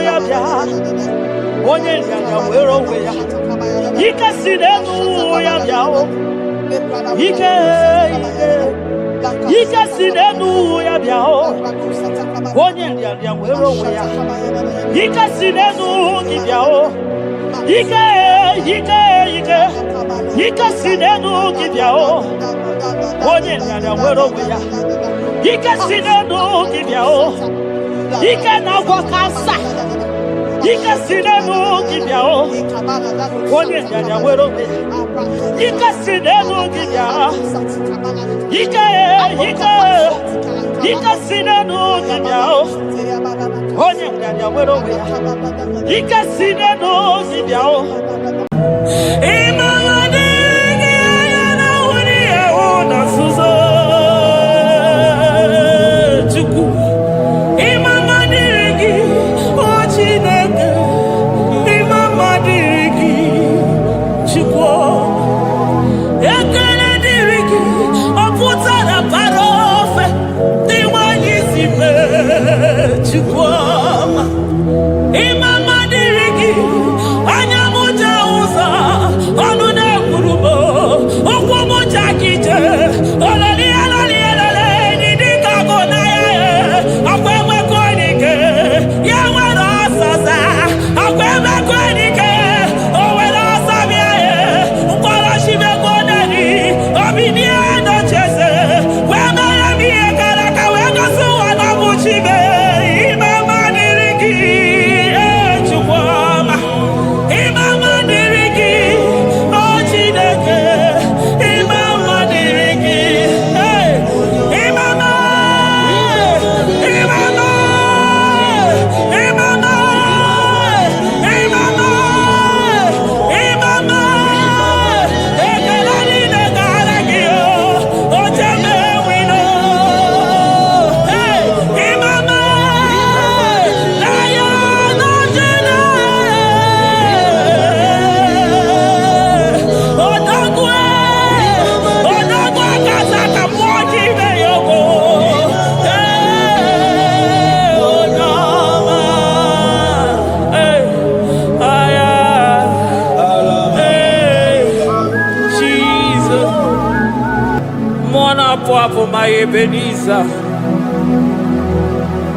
ya biao Onye nyanya wero weya Ike sinenu ya biao Ike sinenu ya biao Onye nyanya wero weya Ike sinenu ya biao Ike sinenu kibyao Onye nyanya wero weya Ike sinenu kibyao Ike na wakasa Ike sinenu kibyao Onye nyanya wero weya Ike sinenu kibyao Ike sinenu kibyao Onye nyanya wero weya Ike sinenu kibyao Imama dirigi, anyamuja uza, na-apụ ma Ebenezer.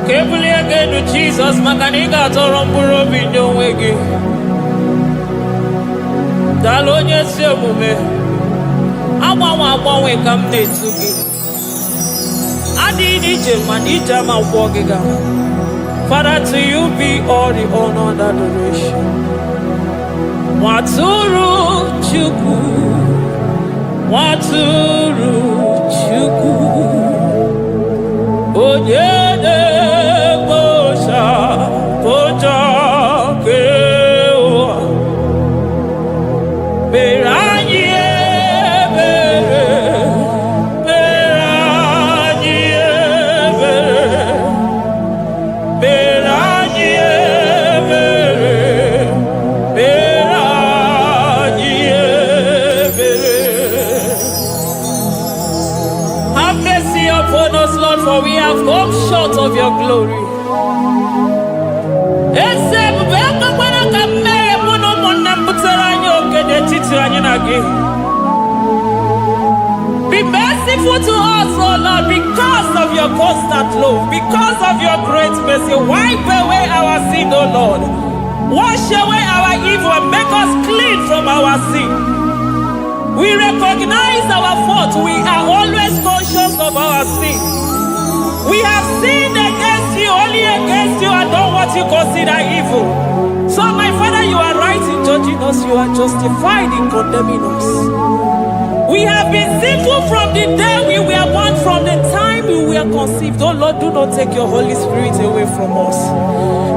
Ka ebulie gị elu Jizọs maka na ị ga-atọrọ mkpụrụ obi ndị onwe gị. Daalụ onye ezi omume. Agbanwe ka m na-etu gị. Adịghị n'ije mana ije ama gwọ gị ga. Father, to you be all the honor and adoration. Nwatụrụ Chukwu, Nwatụrụ Chukwu, onye na-ekpocha pocha nke ụwa, mere anyị ebere, mere anyị ebere, mere anyị ebere, mere anyị ebere. Have mercy upon us, Lord, for we have come short of your glory. Be merciful to us, oh Lord, because of your constant love, because of your great mercy. Wipe away our sin, oh Lord. Wash away our evil and make us clean from our sin. We recognize our fault. We are always conscious of our sin. We have sinned against you, only against you, and done what you consider evil. So, my Father, you are right in judging us. You are justified in condemning us. We have been sinful from the day we were born, from the time we were conceived. Oh Lord, do not take your Holy Spirit away from us.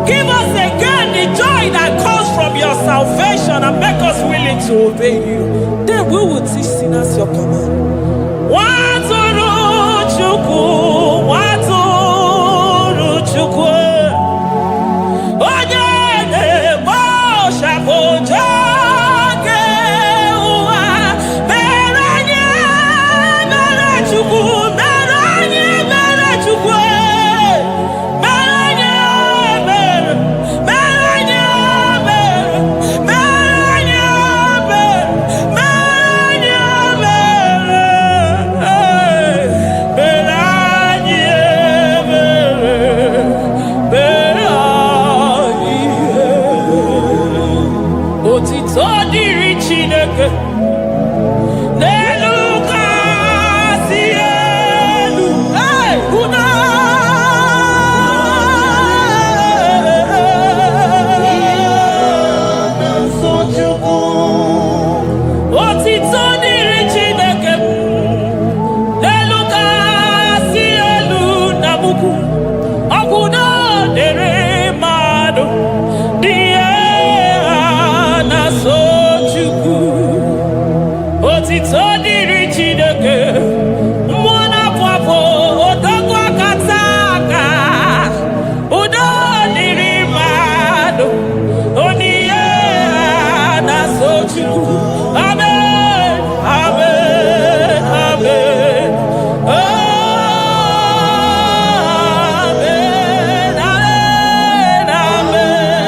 Give us again the joy that comes from your salvation and make us willing to obey you. Then we will teach sinners your command. Nwatụrụ Chukwu, Nwatụrụ Chukwu, onye na-ekpocha pocha nke ụwa, mere anyị ebere Chukwu, mere anyị ebere Chukwu, mere anyị ebere, mere anyị ebere, mere anyị ebere, mere anyị ebere, otito dịrị Chineke n'elu kasị elu. Una otito dịrị Chineke n'elu kasị elu na buku. Ọbụna dịrị mmadụ dị na-so Chukwu. Otito dịrị Chineke, mmụọ na-apụ apụ, odogwu akata aka. Udo dịrị mmadụ, onyinye na-so Chukwu. Amen, amen, amen. Amen, amen, amen,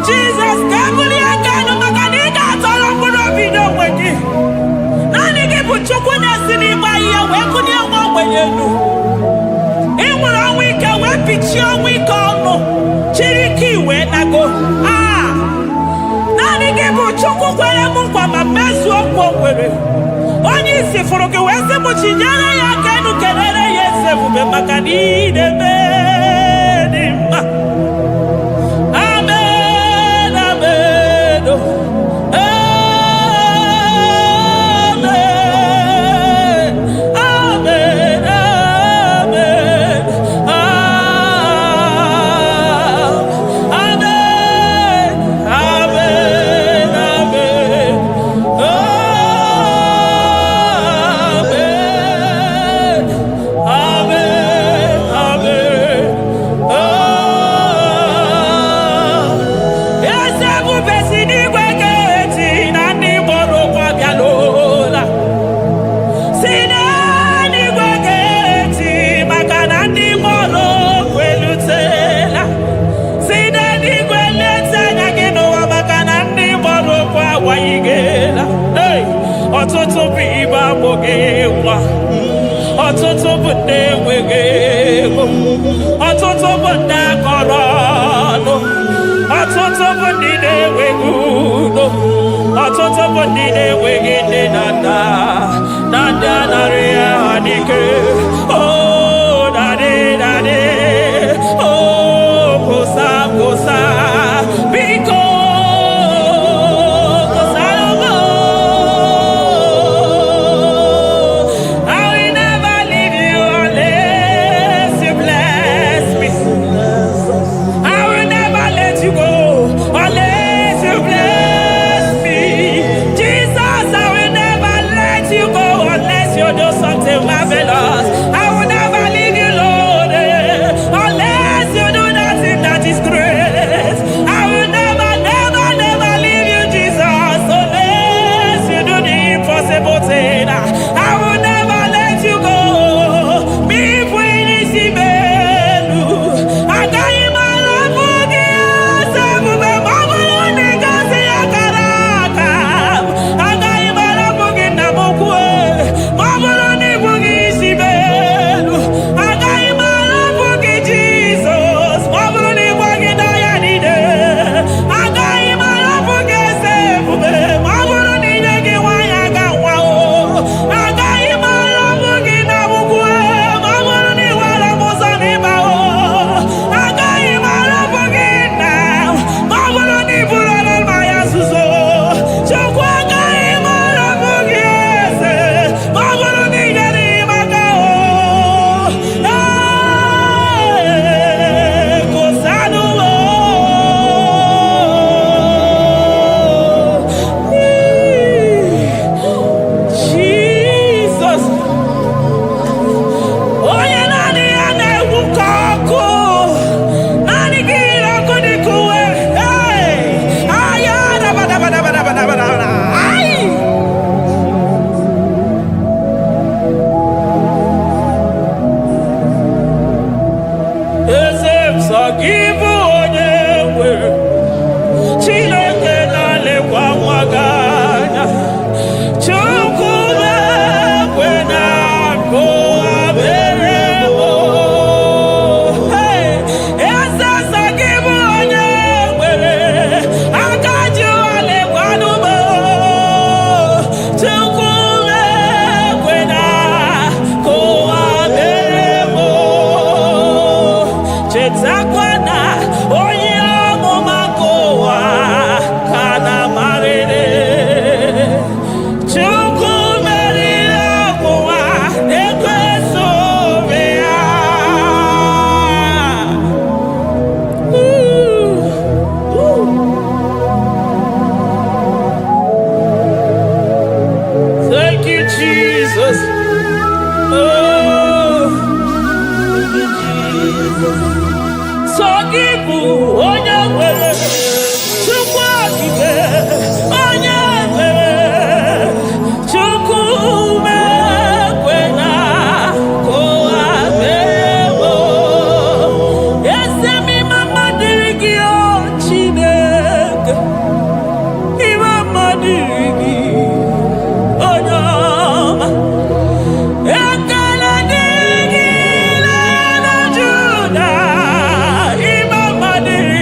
Jesus, kabuli agano maka na ị ga-atọrọ mkpụrụ obi n'onwe gị. Naanị gị bụ Chukwu na-esi n'ịgba ihe wee kụnye nwa ogbenye elu. Ị nwere ọnwụ ike wee pichie ọnwụ ike ọnụ, chiri ike iwe nago. Naanị gị bụ Chukwu kwere m nkwa ma mezuo nkwa o kwere. Onye isi fụrụ gị wee sị m chinyere ya aka elu, kelere ya eze ebube maka na ị na-eme dị mma. Amen, amen, oh. Amen, amen, amen, amen, amen, amen, amen, amen, amen. ọtụtụ bụ ndị enweghị ego, ọtụtụ bụ ndị akọrọ ọnụ, ọtụtụ bụ ndị na-enweghị udo, ọtụtụ bụ ndị na-enweghị nne na nna, na ndị anarị ya n'ike. Oh, daddy, daddy, oh, kosa, kosa, biko. Judah, Imam Madiri.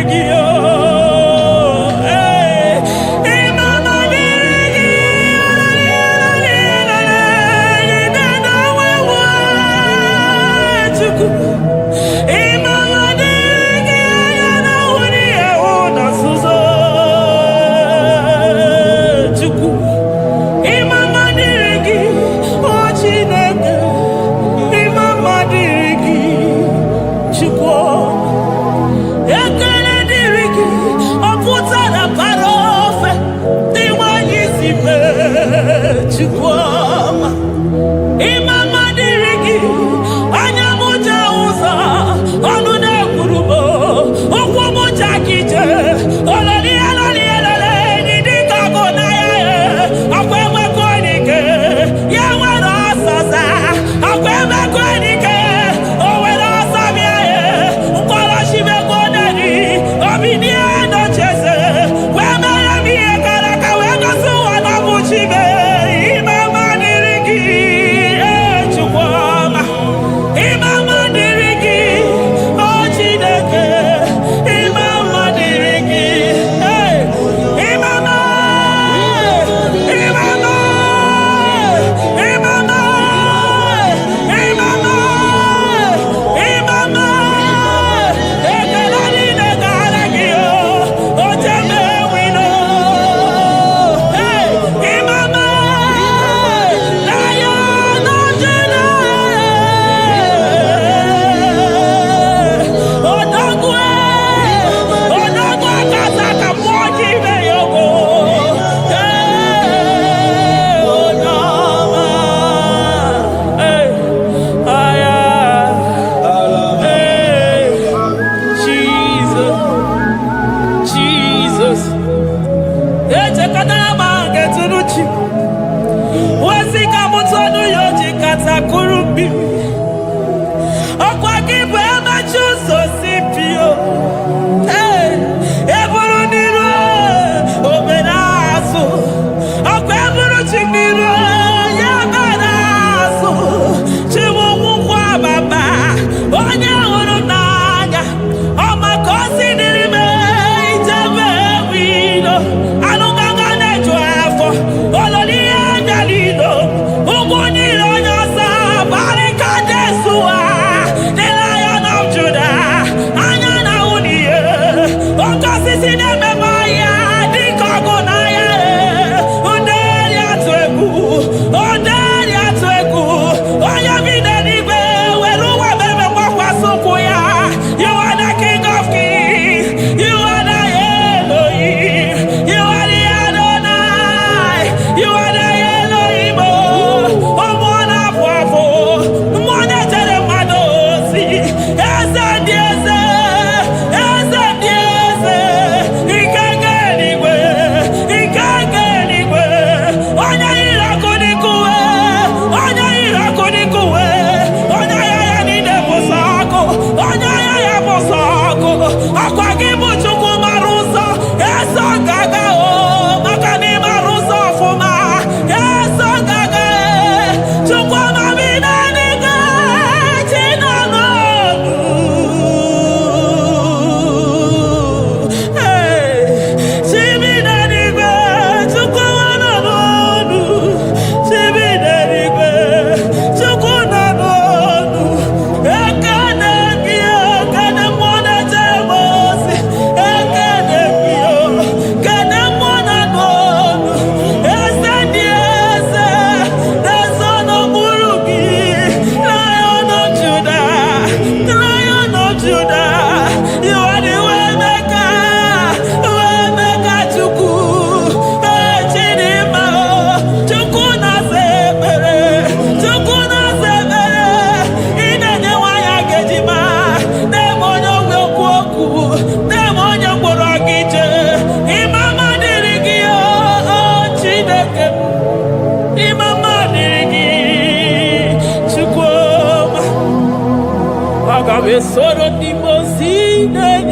Soro di mosine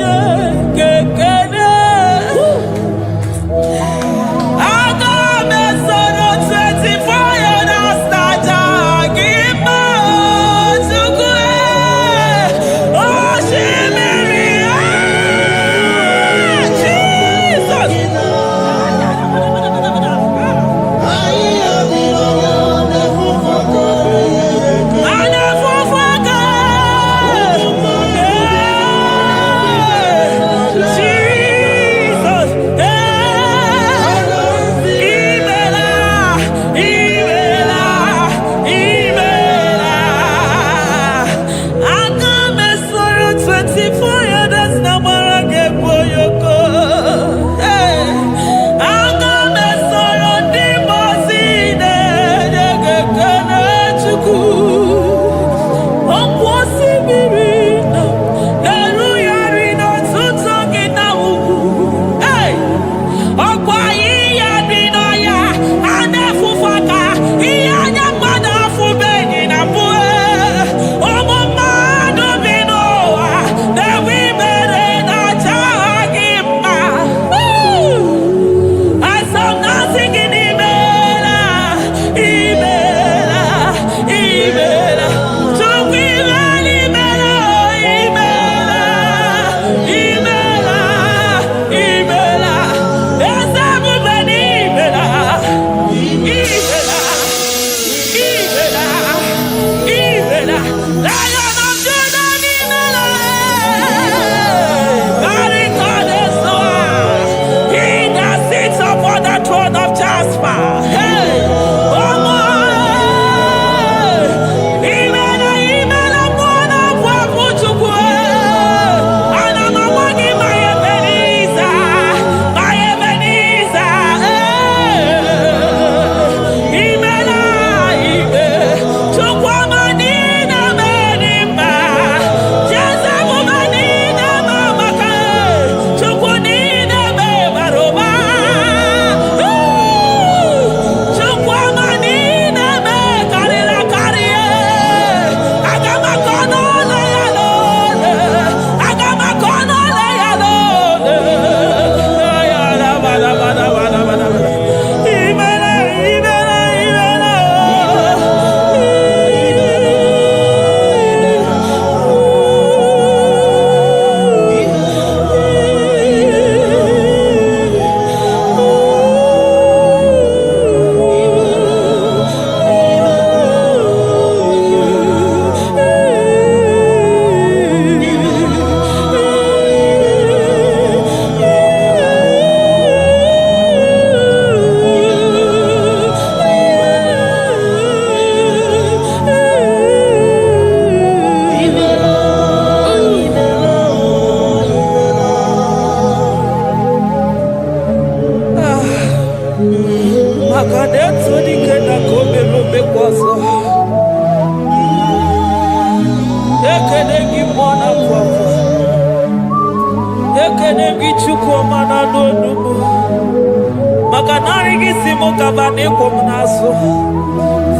che Agame soro 24 na staja gima sukue Oshimiri Jesus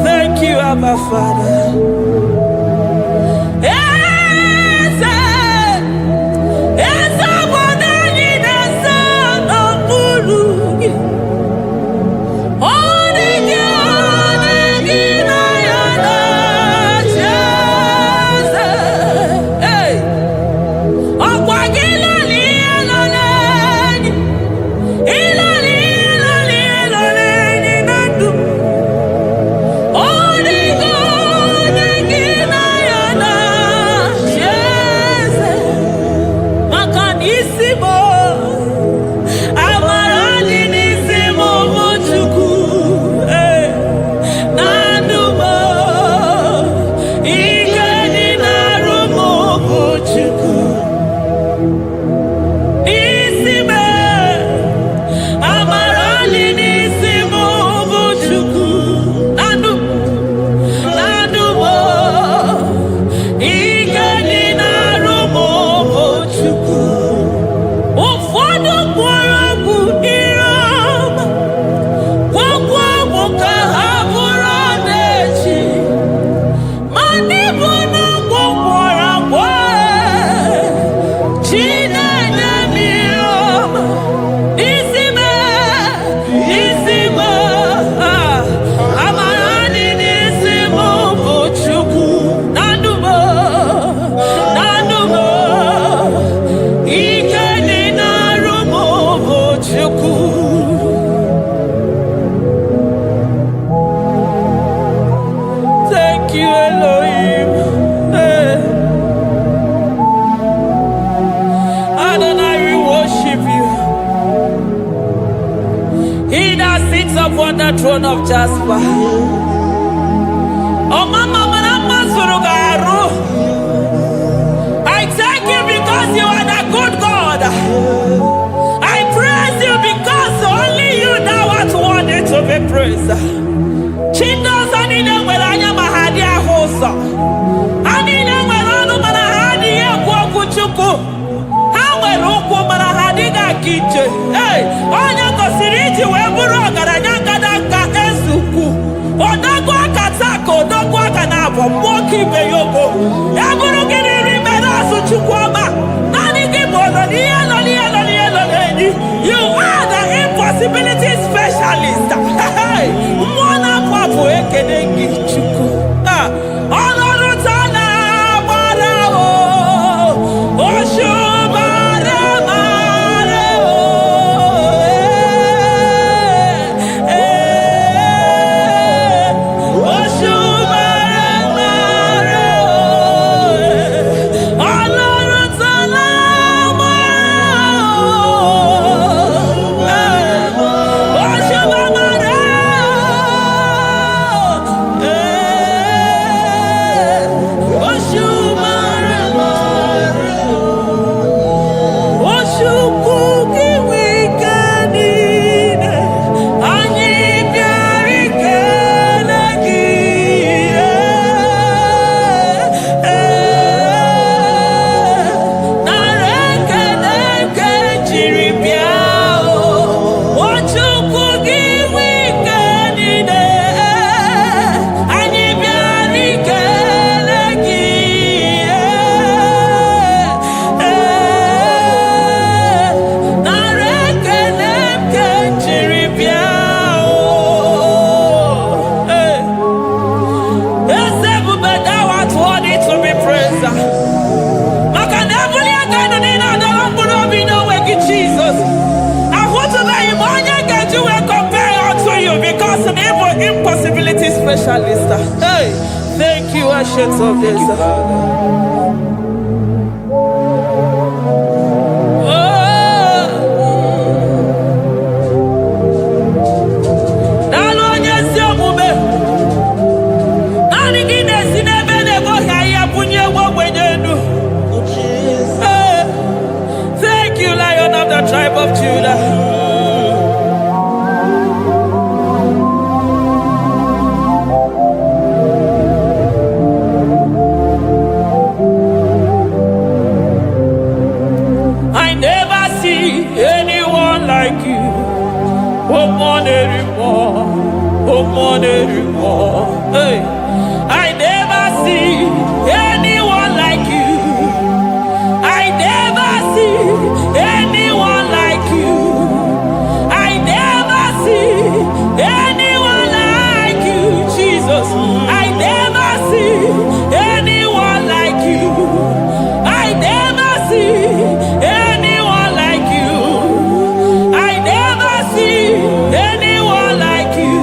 Thank you, Abba Father. Yes, yes. Upon the throne of Jasper. Oh, Mama, I thank you because you are the good God. I praise you because only you now are worthy to be praised. Chindos anina welanya mahadia hosa. Anina welanu manahadi ya kwa kuchuku. Hawe ruku manahadi ga kiche. Hey, onya kosiriti weburu garanya kadaka esuku. Odagwa katako, odagwa kanabo, moki beyoko. Yaburu kiniri medasu chukwama. Nani kibono, you are the impossibility specialist. Hey, mwana papu ekenengi chuku. Olorutana marao, oshubara marao. Impossibility specialist. Hey, thank you, Ancient of Days. Thank you, Lion of the tribe of Judah. Hey, I never see anyone like you. I never see anyone like you. I never see anyone like you, Jesus. I never see anyone like you. I never see anyone like you. I never see anyone like you.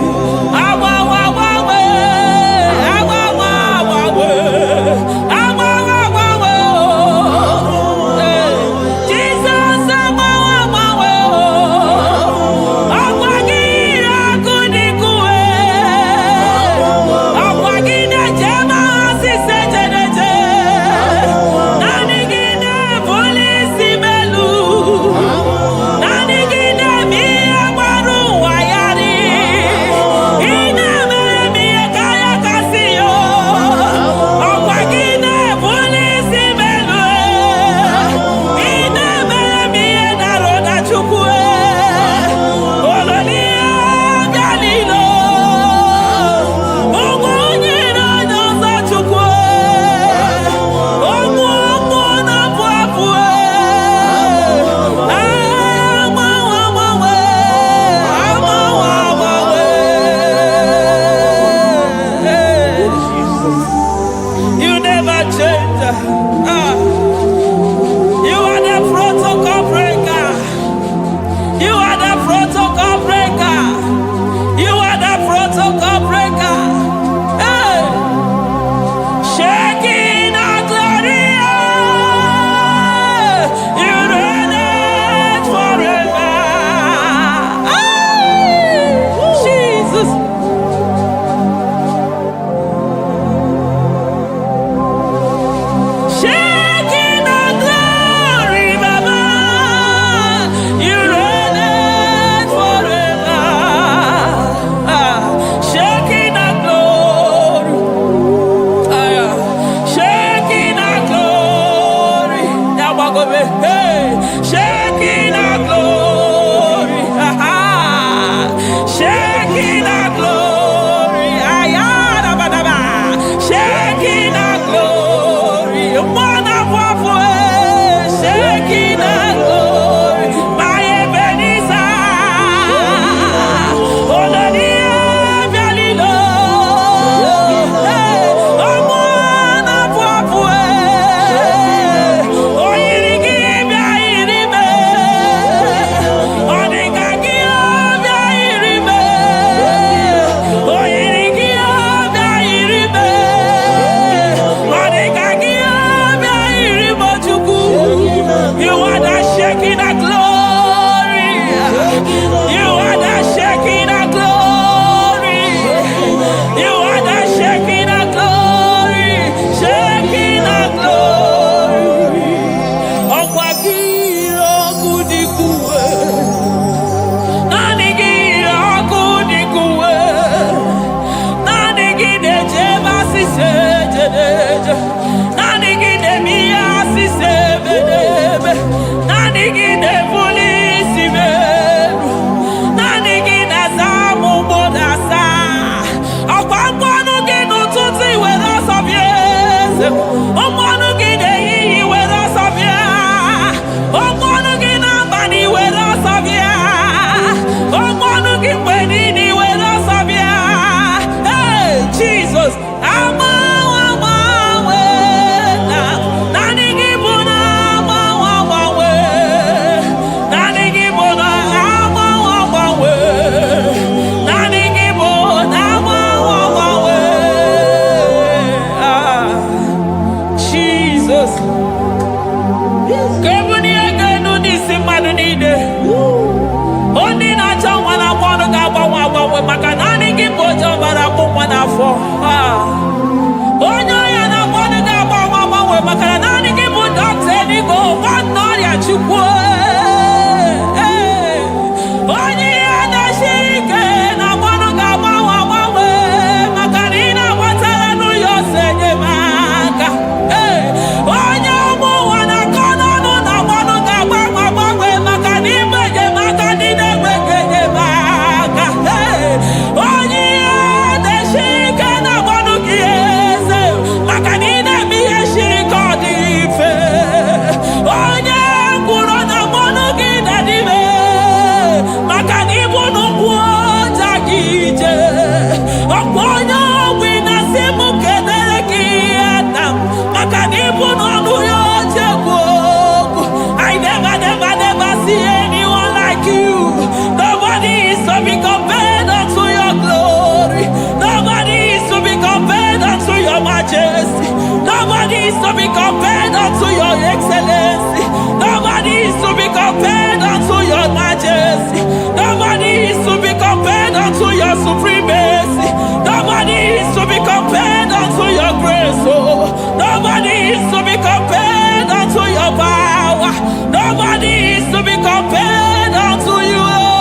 is to be compared unto your excellency. Nobody is to be compared unto your majesty. Nobody is to be compared unto your supremacy. Nobody is to be compared unto your grace. Oh, nobody is to be compared unto your power. Nobody is to be compared unto you, Lord.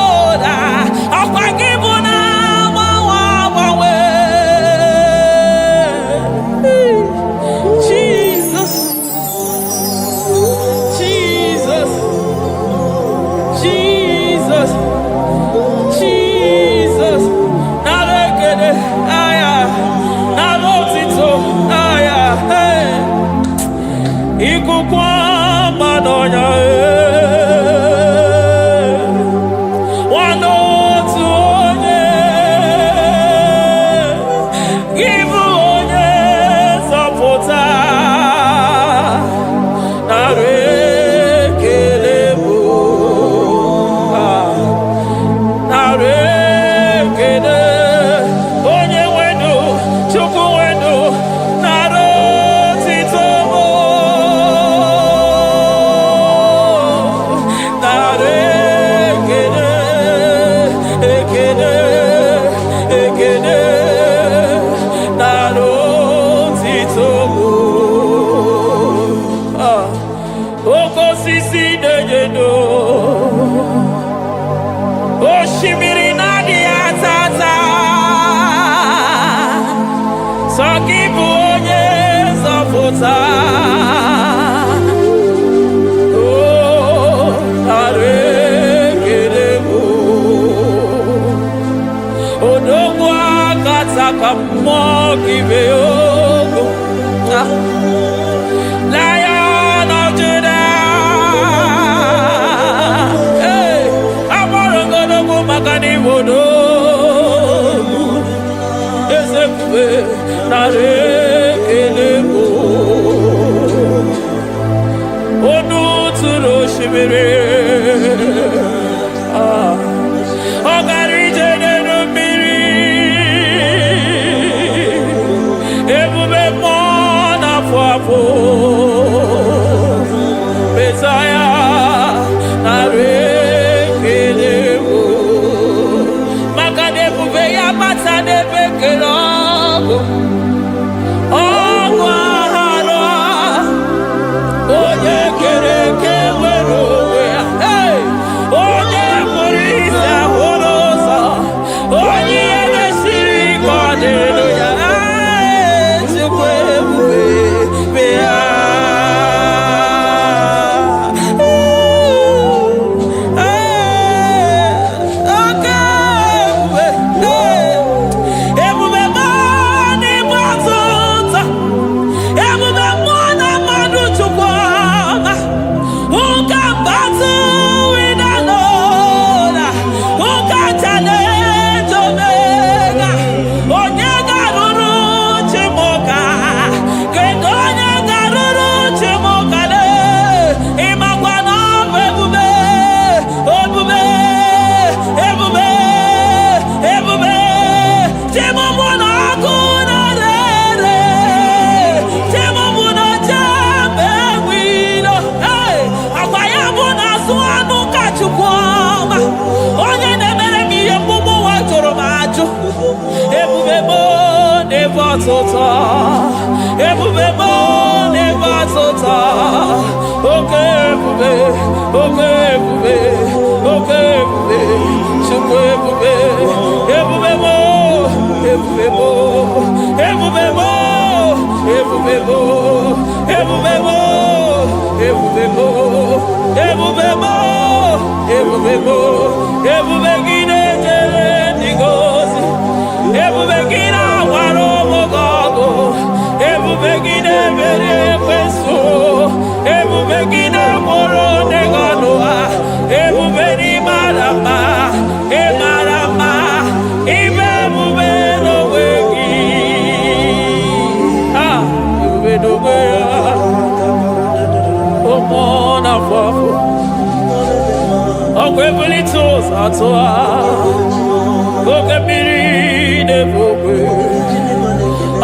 Jesus, Jesus, Jesus, Jesus. Narekede, aya, narotito, aya, hey. Ikukwa madonya, Lion of Judah, hey, I'm gonna go Makani Modo, Ezekiel, Narekelebo, Onu Turo Shibere, Messiah, Narekelebo, Makadebu Veya Matane Bekelabo, Ogwahara, Oye Kereke Weroya, hey, Oye Morisa Horosa, Oye Nesiri Kodeloya, Chukwebu Veya.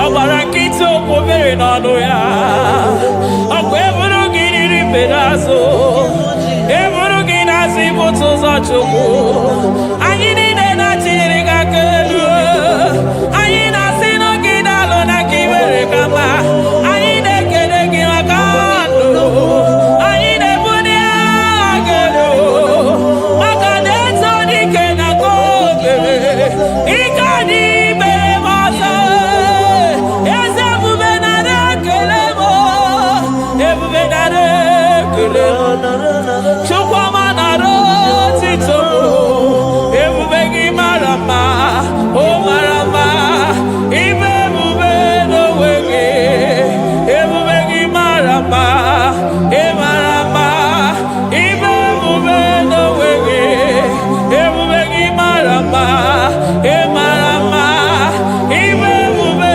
Abarakito povere nano ya. n'azụ eburu gị n'azụ ibute ụzọ Chukwu anyị niile na-achịrị gị aka elu anyị na-asị n'oge na-alụ na ka iwere ka mma anyị na-ekele gị maka ndụ anyị na-ebuli agha elu maka na eto dike na ka obere ike dị mere m ọzọ eze ebube nara ekele m ebube nara ekele Chukwuma nara otito ebube gị mara mma o mara mma ibe ebube n'onwe gị ebube gị mara mma ị mara mma ibe ebube n'onwe gị ebube gị mara mma ị mara mma ibe ebube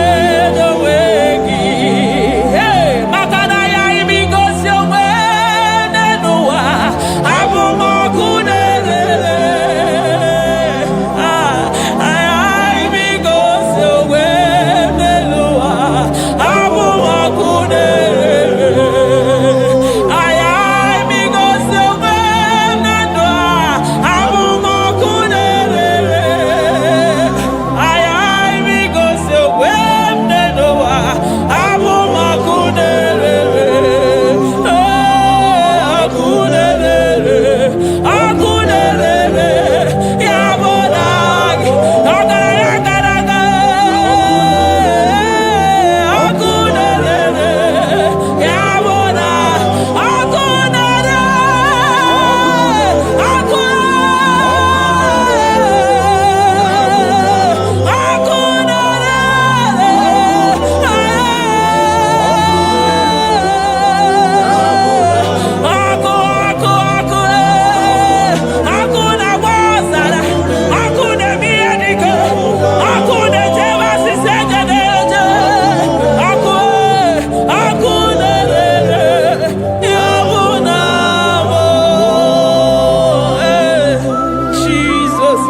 n'onwe gị maka na ya ibigosi onwe n'ụwa abụmọkụ na-erere ibigosi onwe n'ụwa abụmọkụ na-erere ibigosi onwe na ndụ abụmọkụ na-erere ibigosi onwe n'ụwa abụmọkụ na-erere ọkụ na-erere ya bụ na gị ọgaranya gara aga ọkụ na-erere ya bụ na ọkụ na-ere ọkụ ọkụ na-agba ọzara ọkụ na-eme ihe dike ọkụ na-ejewe asịsị egede eje ọkụ na-erere ya bụ na bụ Jizọs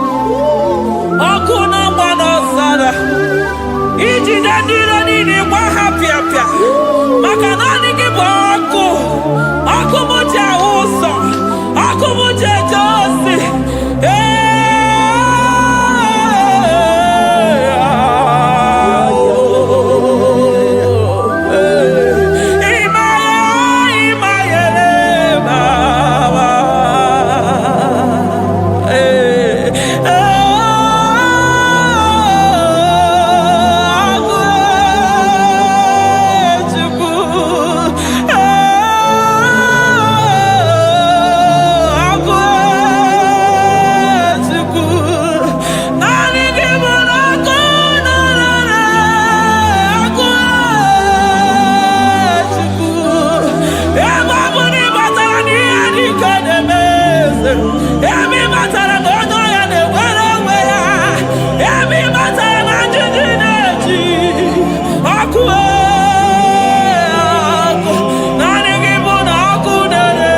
ọkụ na-agba n'ọzara ijide ndị iro niile gba ha pịapịa maka na ọ dị gị bụ ọkụ ọkụ m ji ahụ ụzọ ọkụ m ji eje ozi emi matara na onye ọya na-enwere onwe ya emi matara na njiji na-eji ọkụ ọkụ naanị gị bụ na ọkụ na-erere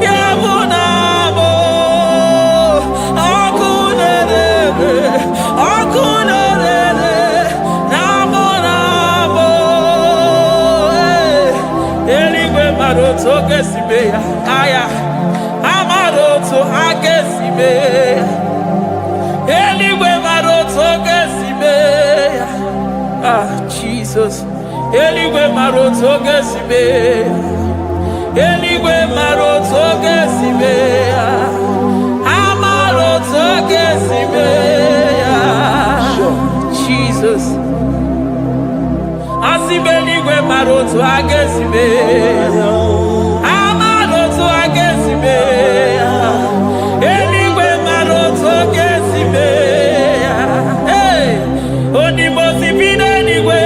ya bụ na bụ ọkụ na-erere na bụ eluigwe mara otu oge si mee ya aya amara otu aka esi mee ya eluigwe mara otu oge si mee ya Jizọs eluigwe mara otu oge si mee ya eluigwe mara otu oge si mee ya amara otu oge si mee ya Jizọs asị m eluigwe mara otu a ga-esi mee ya amara otu a ga-esi mee ya eluigwe mara otu a ga-esi mee ya onye si bi n'eluigwe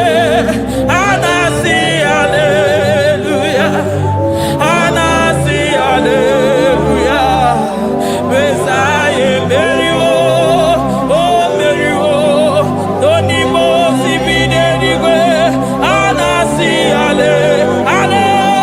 a na-asị haleluya a na-asị haleluya Mesaya emeriwo o meriwo onye si bi n'eluigwe a na-asị haleluya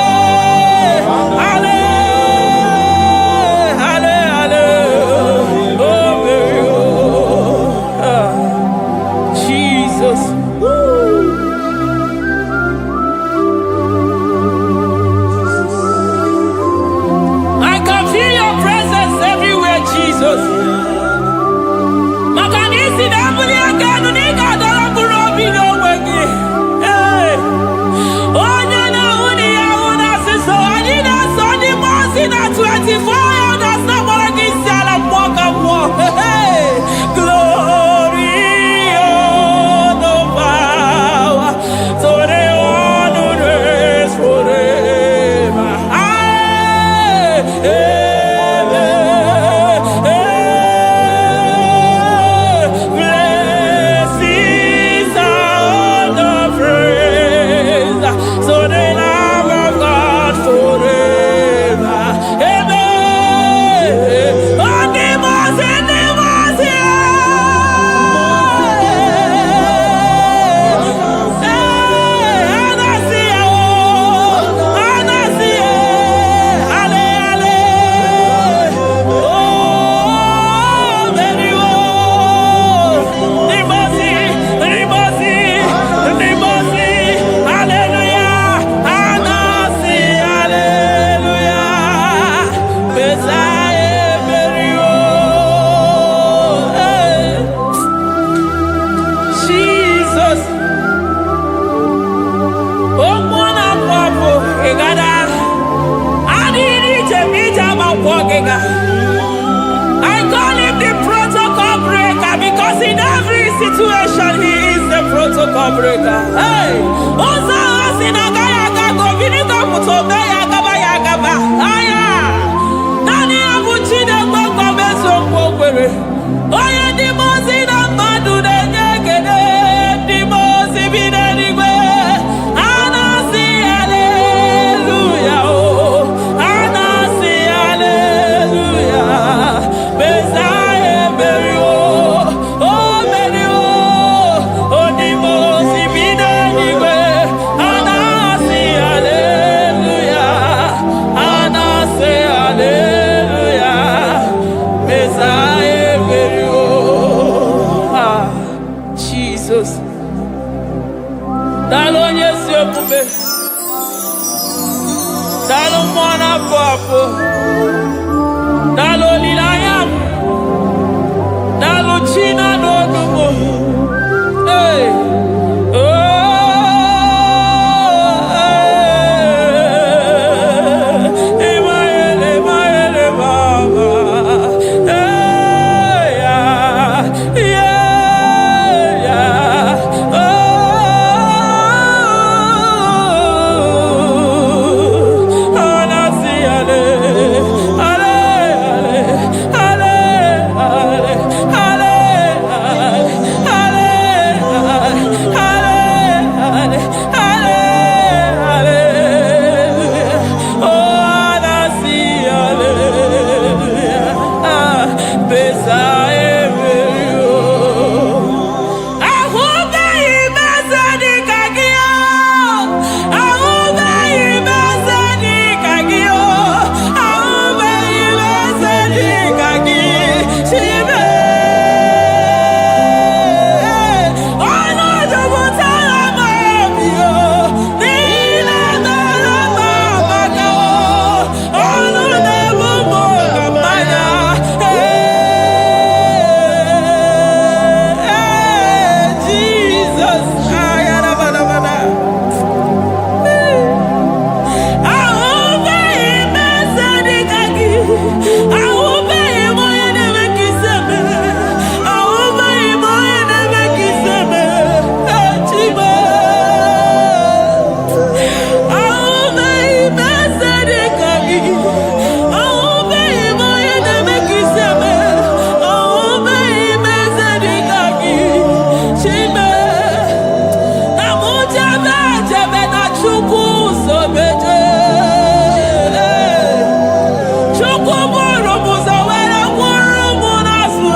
I call him the protocol breaker because in every situation he is the protocol breaker. Hey, Oza Osinagaya Gago Vinika Mutobeya Gabaya Gaba. Aya, Nani Abuchina Boko Meso Pokwere. Oya Dimozina Madu de Negede, Dimozi Binanigwe. Anasi Hallelujah. Anasi Hallelujah. Besaye Berio. Oh Berio. Oh Dimozi Binanigwe. Anasi Hallelujah. Anasi Hallelujah. Besaye Berio. Ah, Jesus. Dalo nyesi okube. Dalo mwana papo. Dalo lilayam. Dalo china no numo. Hey. Oh. Emaele, emaele, baba. Hey, yeah, yeah, yeah. Oh. Anasi, ale, ale, ale, ale, ale, ale, ale, ale, oh, anasi, hallelujah. Ah, besaye berio. Ahube imezani kagio. Ahube imezani kagio. Ahube imezani kagi. Shibe. Ono jobuta amabio. Nila dala mabaka. Ono nebumo kamaya. Jesus. Ayarabadabada. Ahube imezani kagi. Ahube imoye nemekiseme. Ahube imoye nemekiseme. Chiba. Ahube imezani kagi. Ahube imoye nemekiseme. Ahube imezani kagi. Chiba. Namujabejebe na chukwu sobeje. Chukwu bụrụ m ụzọ were kwụrụ m n'azụ.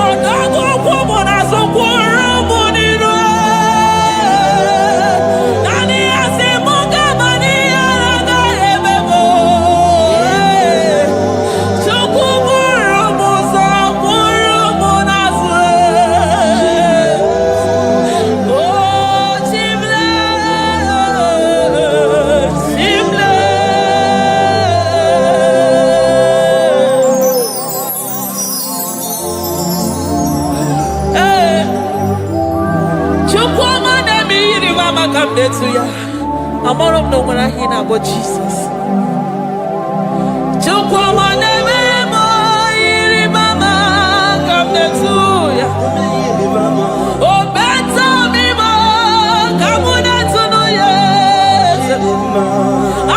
Ọdọgụ ụkwụ m n'azụ kwụrụ m n'iru. Naanị ya sị m gaba n'ihe agaghị eme m. Chukwu bụrụ m ụzọ kwụrụ m n'azụ. Oh, Chimle, Chimle. Hey, Chukwuma na-eme iri ma maka m na-etu ya. Amara m na o nwere aha ị na-akpọ Jesus. Chukwuma na-eme m iri ma maka m na-etu ya. O beta m ime ka mụ na-etunu ya.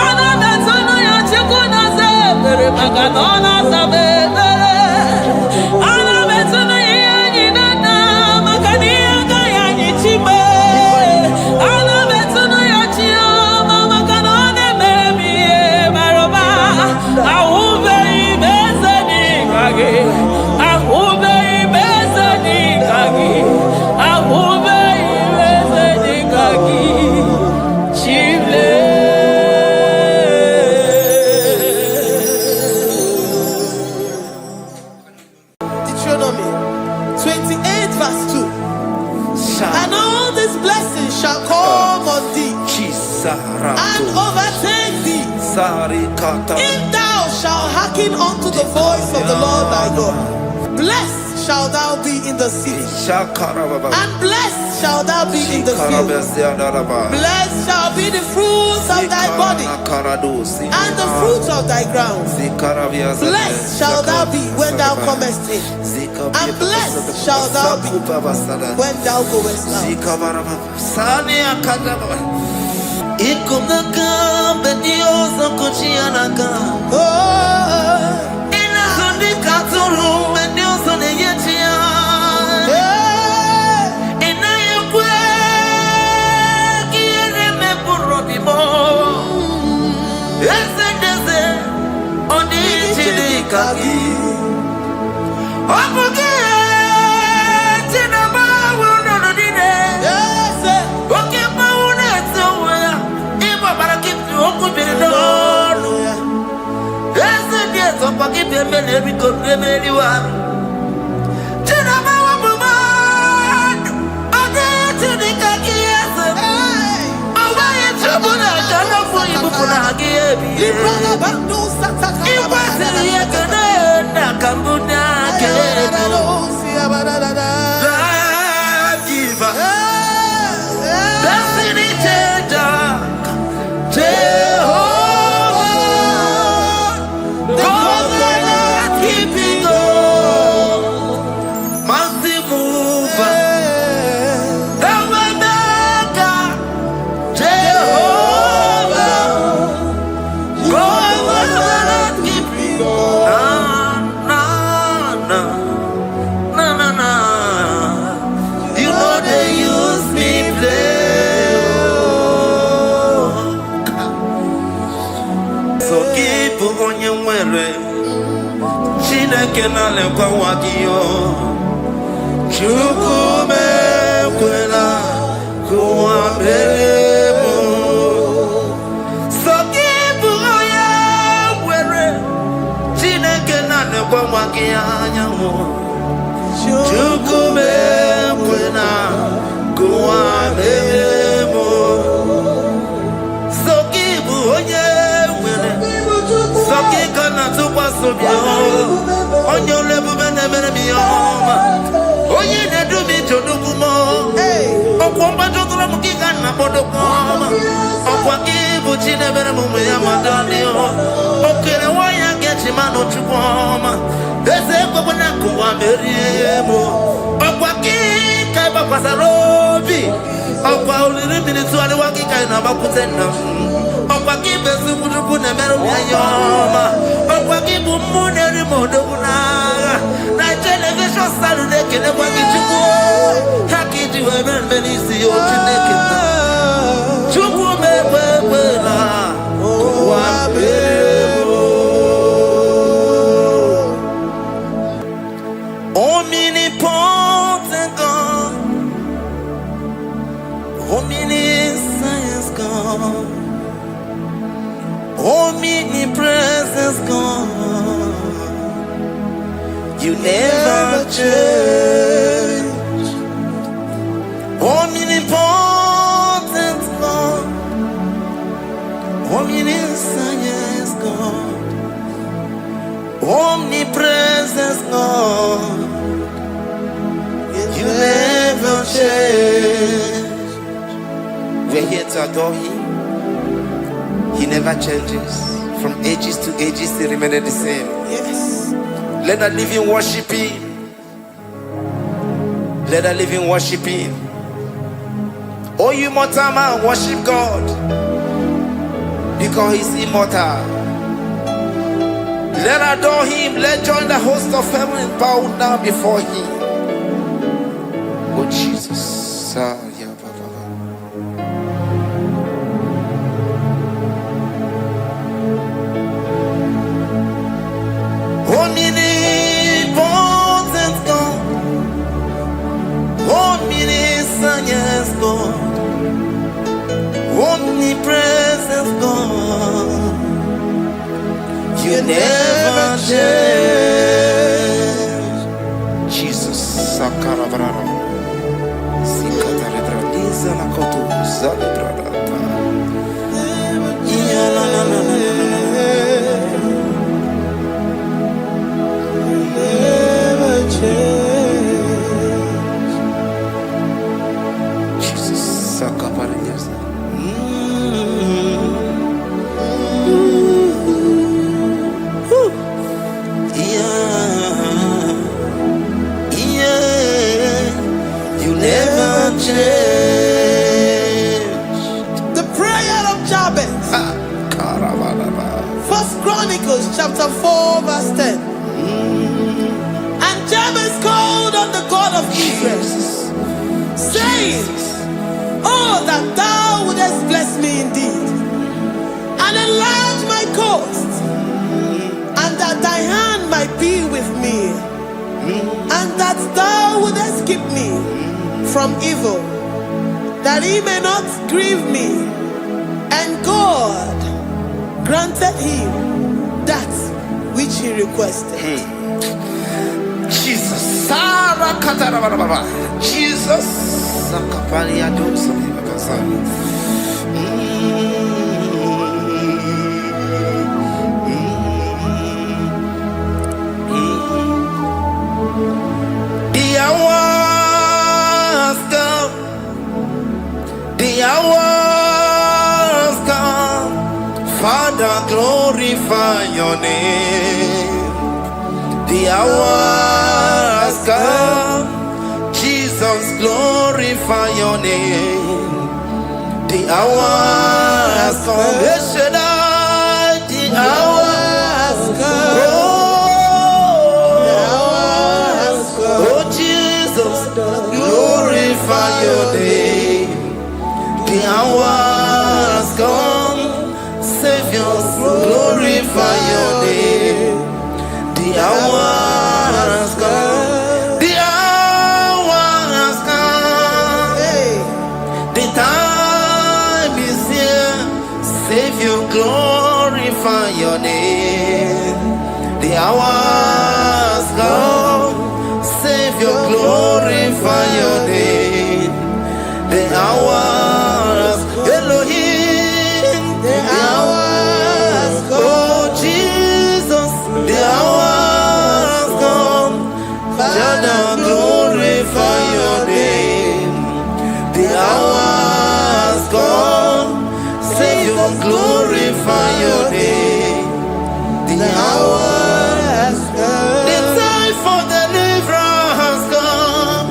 Ana m etunu ya Chukwu na-aza ekpere maka na ọ na-aza m ekpere. Ana m etunu ya ihe anyị na-ana maka na ihe agaghị anyị chime. Ana m etunu ya Chioma maka na ọ na-emere m ihe bara ụba. Ahụbeghị m eze dịka gị. Ahụbeghị m eze dịka gị. Ahụbeghị m eze dịka gị. Chimle. Deuteronomy 28 verse 2. And all these blessings shall come on thee and overtake thee if thou shalt hearken unto the voice of the Lord thy God. Blessed shalt thou be in the city, and blessed shalt thou be in the field. Blessed shall be the fruits of thy body, and the fruit of thy ground. Blessed shall thou be when thou comest in, and blessed shall thou be when thou goest Omnipotent God, omniscience God, omnipresence God, you never change. Omnipotent God, omniscience God, omnipresence God, you never change. We're here to adore Him. He never changes. From ages to ages, He remained the same. Yes. Let that living worship Him. Let that living worship Him. Oh, you mortal man, worship God, because He's immortal. Let adore Him. Let join the host of heaven and bow down before Him. Oh Jesus. Omnipotent God, omniscience God, omnipresence God, you never change. Jesus. Sakarabrara. Sikatarebradiza la kotu zalebrada. Jesus. Sakaparadiza. Jabez chapter 4 verse 10. And Jabez called on the God of Israel, saying, oh, that thou wouldest bless me indeed, and enlarge my coast, and that thy hand might be with me, and that thou wouldest keep me from evil, that he may not grieve me. And God granted him that which he requested. Jesus. Jesus. The hour has come. The hour has come. Father, glorify your name. The hour has come. Jesus, glorify your name. The hour has come. Yes, Shaddai, the hour has come. Oh, Jesus, glorify your name. The hour has come. Savior, glorify your name. The hour has come. The hour has come. The time is here. Savior, glorify your name. The hour has come. Savior, glorify your name. The hour has come. Elohim, the hour has come. Oh, Jesus, the hour has come. Father, glorify your name. The hour has come. Savior, glorify your name. The hour has come. The time for deliverance has come.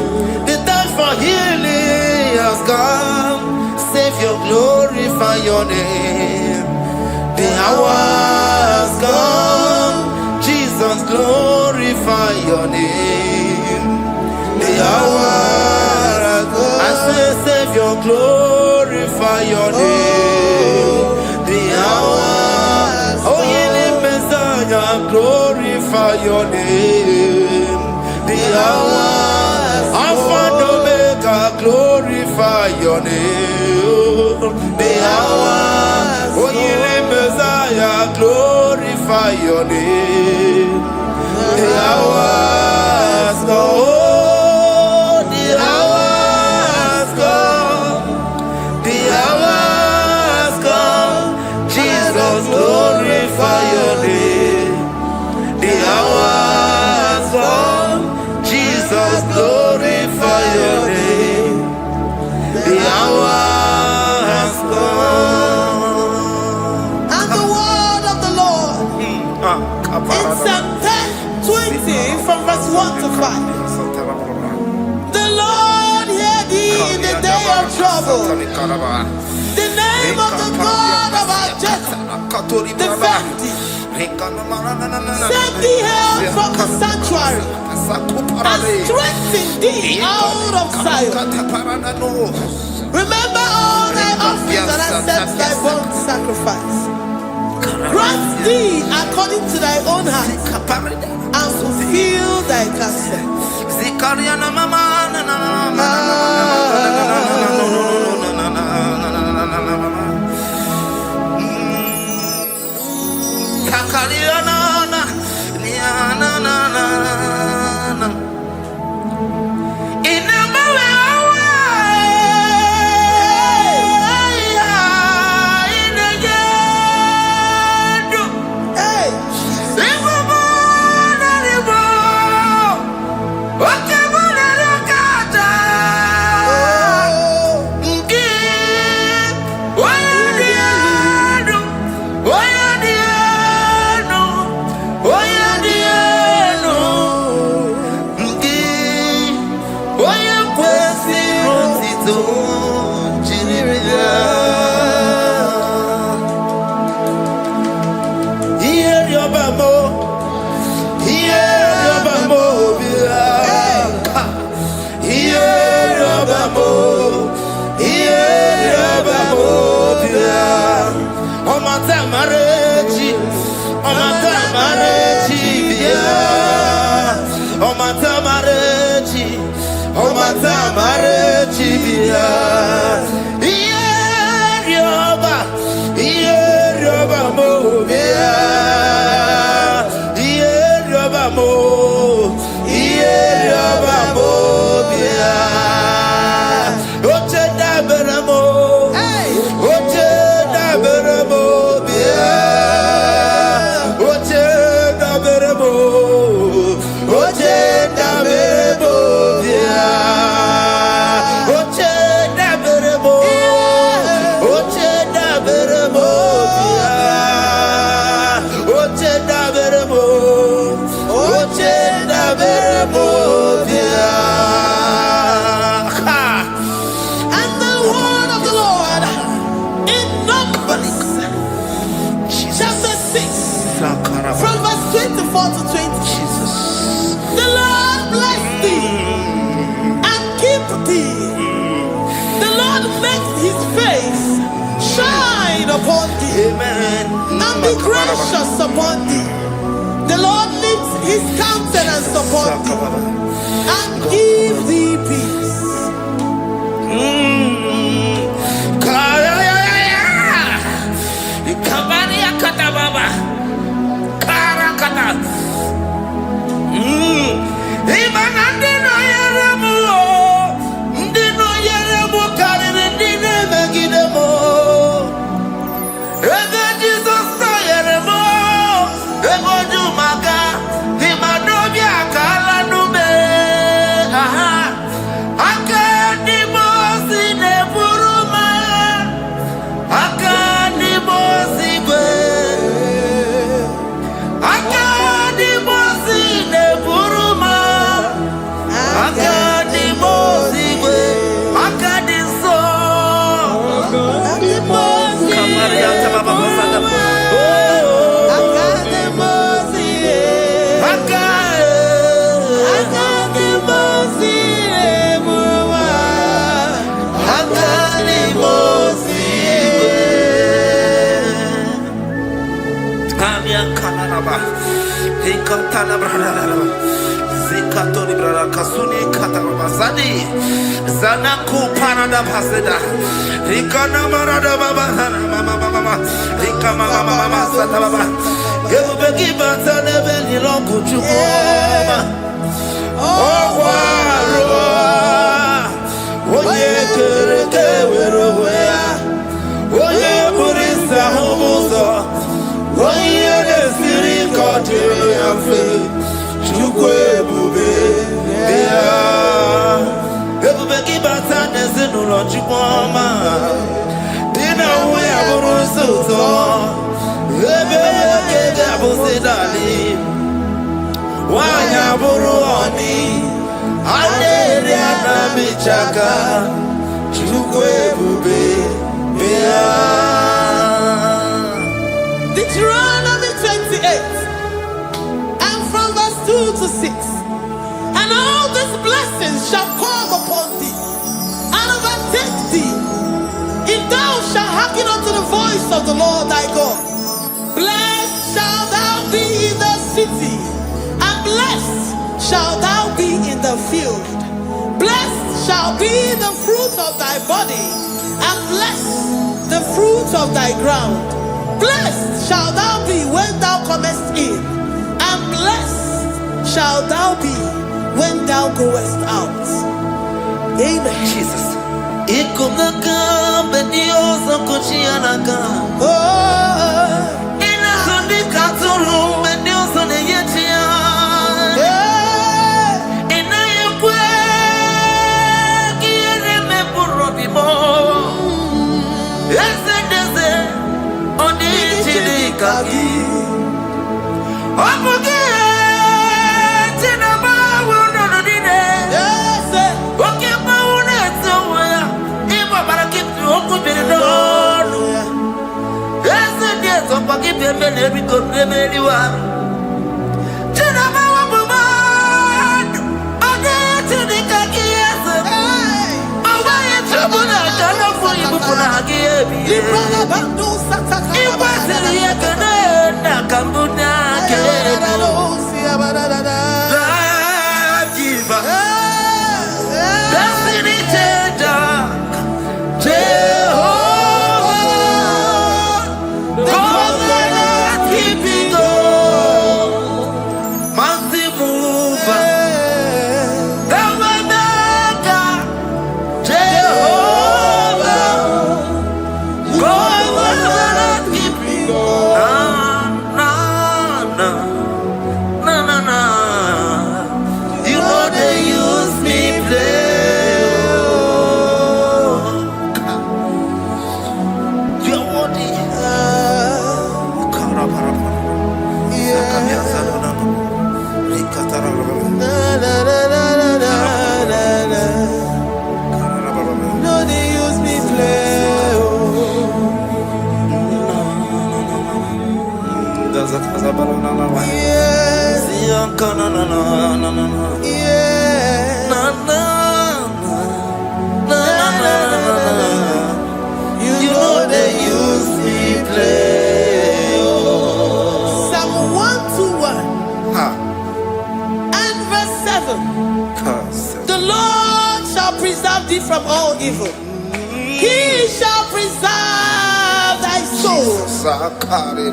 The time for healing has come. Savior, glorify your name. The hour has come. Jesus, glorify your name. The hour has come. I say, Savior, glorify your name. The hour. Oh, healing Messiah, glorify your name. The hour. Alpha and Omega, glorify your name. The hour. Oh, healing Messiah, glorify your name. The hour has come. Oh, the hour has come. The hour has come. Jesus, glorify your name. The hour has come. Jesus, glorify your name. The hour has come. And the word of the Lord in Psalm 20 from verse 1 to 5. The Lord hear thee in the day of trouble. The name of the God of our Jacob defend thee. Set thee help from the sanctuary and strengthen thee out of Zion. Remember all thy offerings and accept thy burnt sacrifice. Grant thee according to thy own heart and fulfill thy counsel. Upon thee, amen, and be gracious upon thee. The Lord lifts his countenance upon thee and give thee peace. Zanaku parada paseda, Rikana marada baba, mama, Rikama mama sata baba. You begin to never be long to go. Oh, oye kereke weroya, oye burisa homoso, oye desiri kote yafe, chukwe bube ya. Everybody bata nezinu lochikoma, dina uwe aburusuzo, ebeke abusidali, wanya buruoni. Bichaka, Deuteronomy 28, and from verse 2 to 6. And all these blessings shall come upon thee, and overtake thee, if thou shalt hearken unto the voice of the Lord thy God. Blessed shalt thou be in the city, and blessed shalt thou be in the field. Blessed shall be the fruit of thy body, and blessed the fruit of thy ground. Blessed shall thou be when thou comest in, and blessed shall thou be when thou goest out. Amen. Jesus. From all evil, he shall preserve thy soul.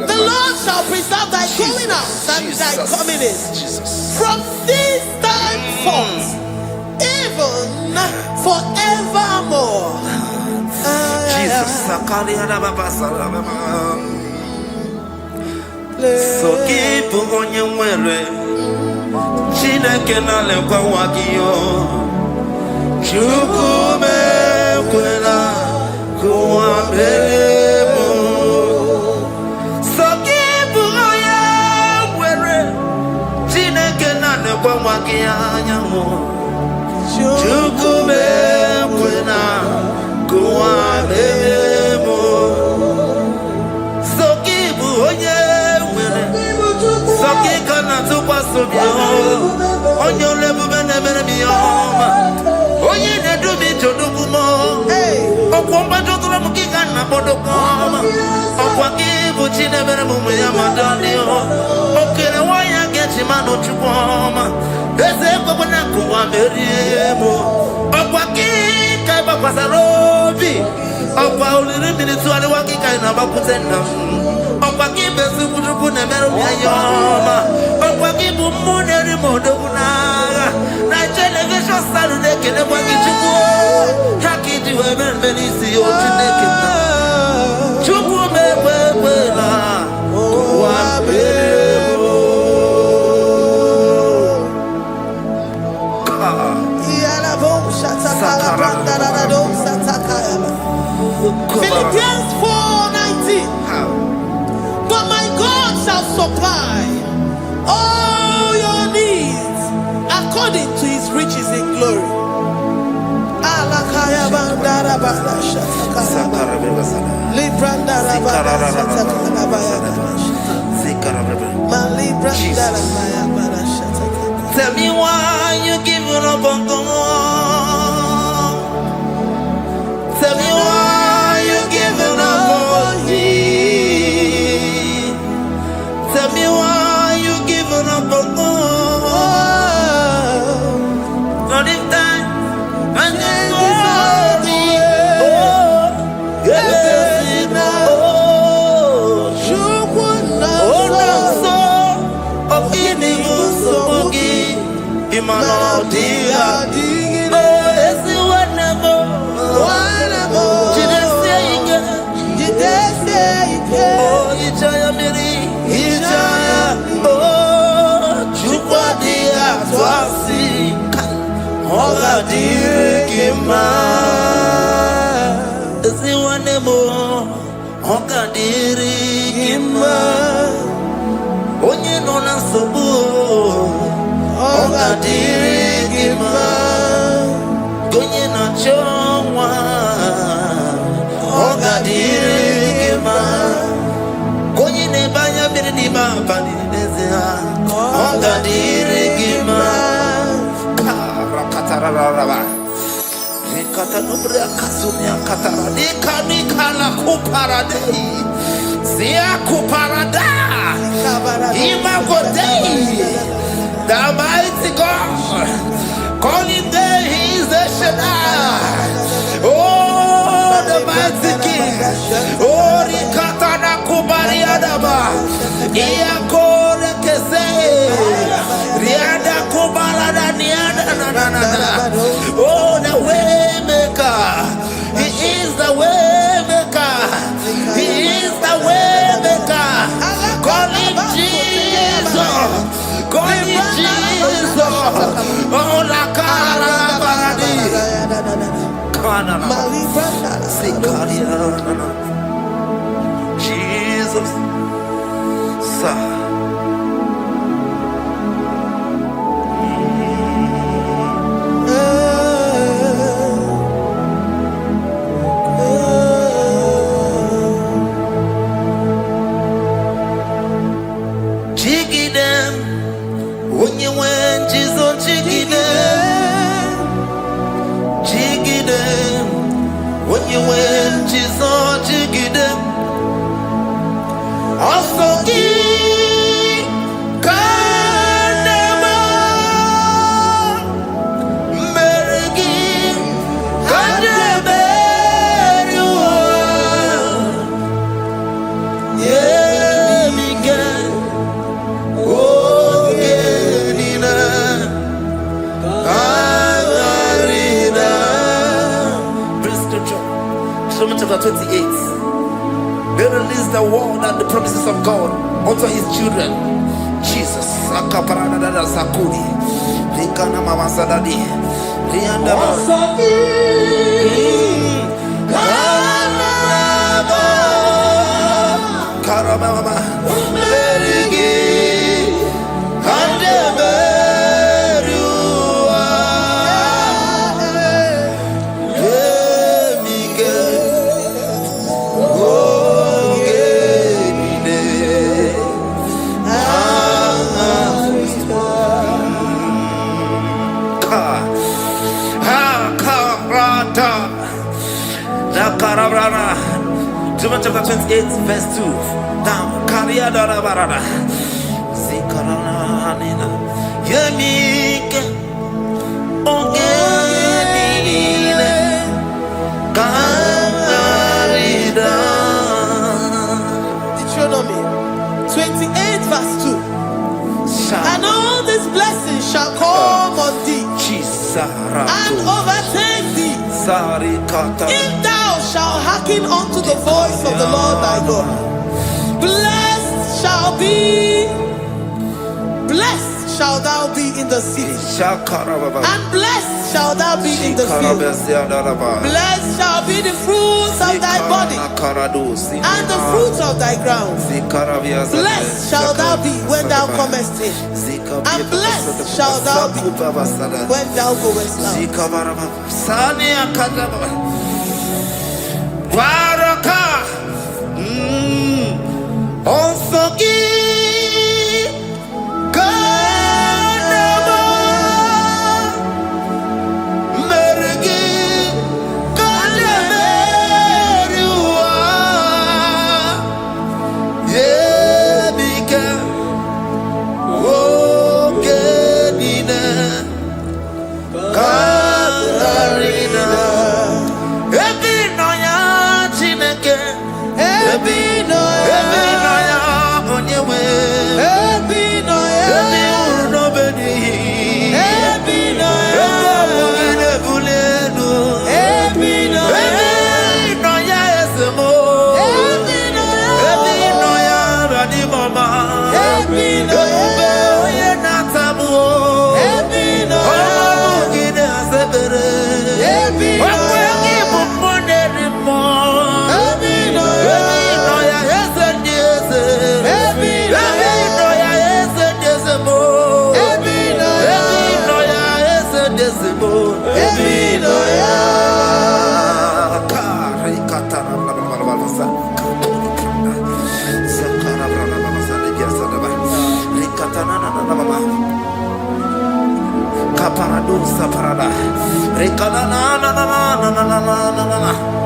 The Lord shall preserve thy going out and thy coming in from this time forth, even forevermore. So keep on your way. Chineke na lekwa wagiyo. Chukume kwela kuambemo. So keep on your way. Chineke na lekwa wagiyo. Chukume kwela kuambemo. So keep on your way. So keep on your on your level, Oye ne do mi to do kumo. Okwamba to kula mukika na bodo koma. Okwaki buchi ne bere mu ya madani o. Okere wa ya geti mano chukoma. Eze ko bona kuwa meriemo. Okwaki kai ba kwasa robi. Okwa uliri militu ali waki kai na bakutenda. Okwaki besu kutuku ne bere mu ya yoma. Okwaki bu moneri modo kunaga. Na television Saturday kene kwa kichuku. Haki diwe benisi o chineke na. Chuku mewewela. Wabebo. Philippians 4:19. But my God shall supply all your needs according to his riches in glory. Tell me why you giving up on God. Tell me why you giving up on me. Tell me why you giving up on God. Not in time, and then you me. Oh, yes, oh, so of any so Imanodia, oh, yes, you were never. Konye ne ba Paninezia, Ongadirigima, Karakataraba, Katanubria Kasunia Katara, Nikala Kuparadei, Zia Kuparada, Imagodei, the mighty God, calling there, he is the Shaddai. Oh, the mighty King, oh, Rikatana Kubariadaba, Iakore Kese, Riada Kubalada Niada, oh, the Waymaker, he is the Waymaker, he is the Waymaker, call him Jesus, call him Jesus, oh, la cara Baradi, Jesus, jiggy them when you went, Jesus, jiggy them, jiggy them. When you went, Jesus, jiggy them. Also, Kanema, Merigi, Kanema, yeah, Miguel, oh, Genina, Agarina. Romans chapter 28. They release the word and the promises of God unto his children. Jesus. Akaparada Sakuri. Likana Mama Sadadi. Lianda Karababa. Merigi. Romans chapter 28, verse 2. Down. Kariada Barada. Zikarana Nina. Yemike. Ogenine. Karida. Deuteronomy 28, verse 2. And all these blessings shall come on thee and overtake thee if thou shalt hearken unto the voice of the Lord thy God. Blessed shalt thou be in the city, and blessed shalt thou be in the field. Blessed shall be the fruits of thy body and the fruits of thy ground. Blessed shalt thou be when thou comest in, and blessed shalt thou be when thou goest out.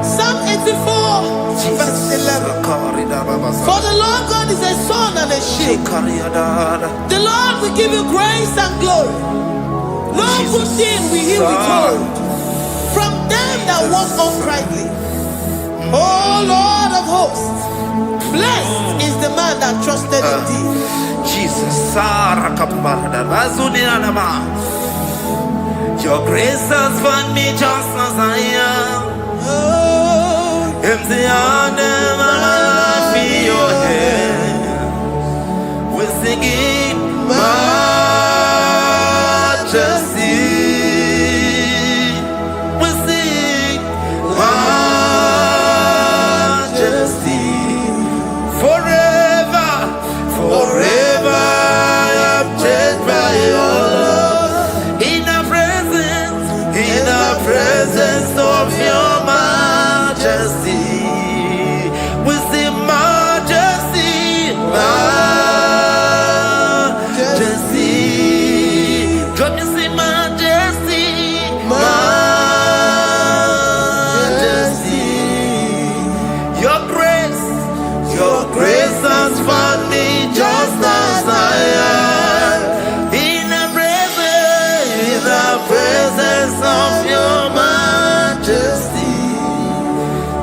Psalm 84, verse 11. For the Lord God is a sun and a shield. The Lord will give you grace and glory. No good thing will he withhold from them that walk uprightly. O Lord of hosts, blessed is the man that trusted in thee. Jesus, your grace has found me just as I am. Empty handed, my life in your hands. We're singing majesty. We sing majesty. Forever, forever I'm changed by your love. In the presence of your majesty, we see majesty, majesty. Come you see majesty, majesty. Your grace has found me just as I am. In the presence of your majesty,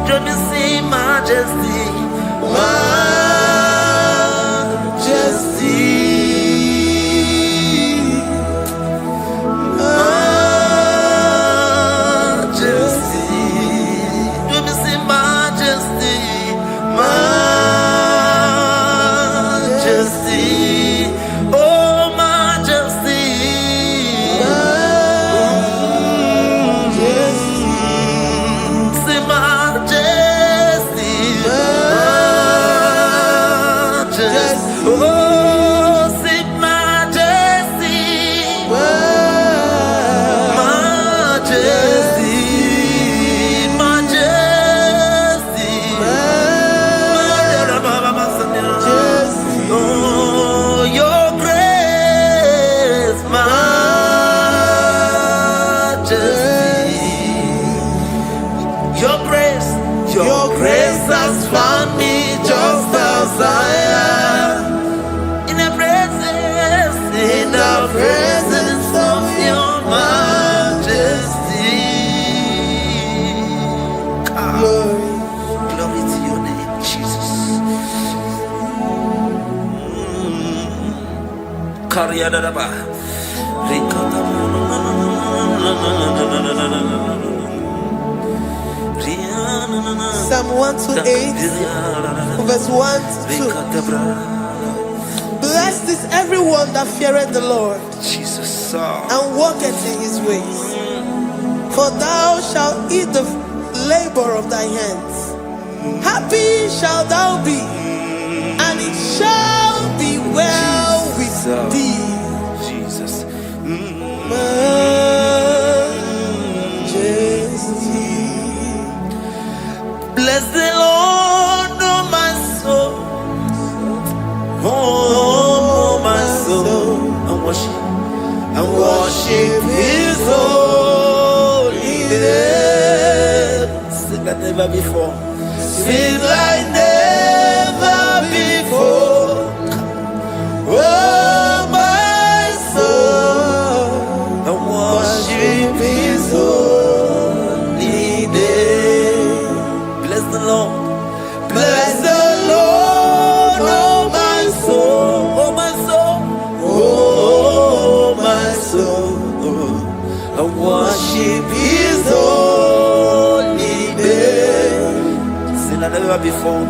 don't you see majesty, majesty, majesty, don't you see majesty, majesty, oh majesty. Your grace has found me just as I am. In the presence of your majesty. Glory to your name, Jesus. Psalm 128, verse 1 to 2. Blessed is everyone that feareth the Lord, Jesus, and walketh in his ways. For thou shalt eat the labor of thy hands. Happy shalt thou be, and it shall be well with thee. Jesus. Bless the Lord, oh my soul, oh my soul, and worship His holy name. Sing like never before. Sing like never before. Oh my soul, and worship His holy name. Bless the Lord, bless the Lord, oh my soul, oh my soul, oh my soul, and worship His holy name. Sing like never before,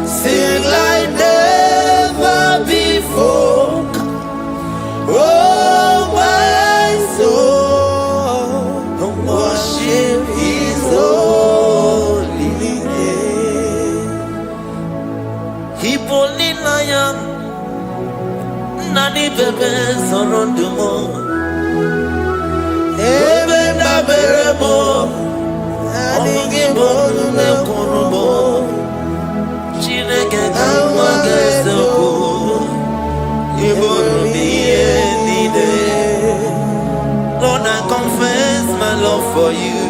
sing like never before, oh my soul, and worship His holy name. Hipoli lion, nani bebe sorondumo, ebe na beremo, omugi bonu ne konumo, chineke kanwa gesoko, ibonu niye nide, lona for you.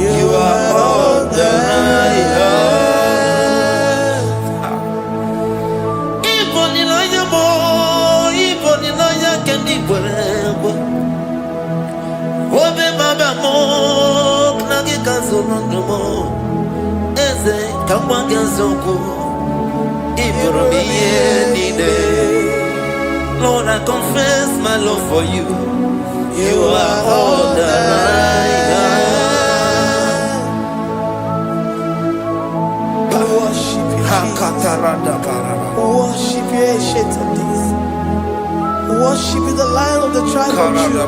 You are all that I have. Even in your boy, even in your candy, whatever. Obe baba mo, knagi kazono mo. Eze kama gazoko, even me any day. Lord, I confess my love for you. You are all that I have. Worship you, worship you, ancient of days. Worship you, the Lion of the tribe of Judah.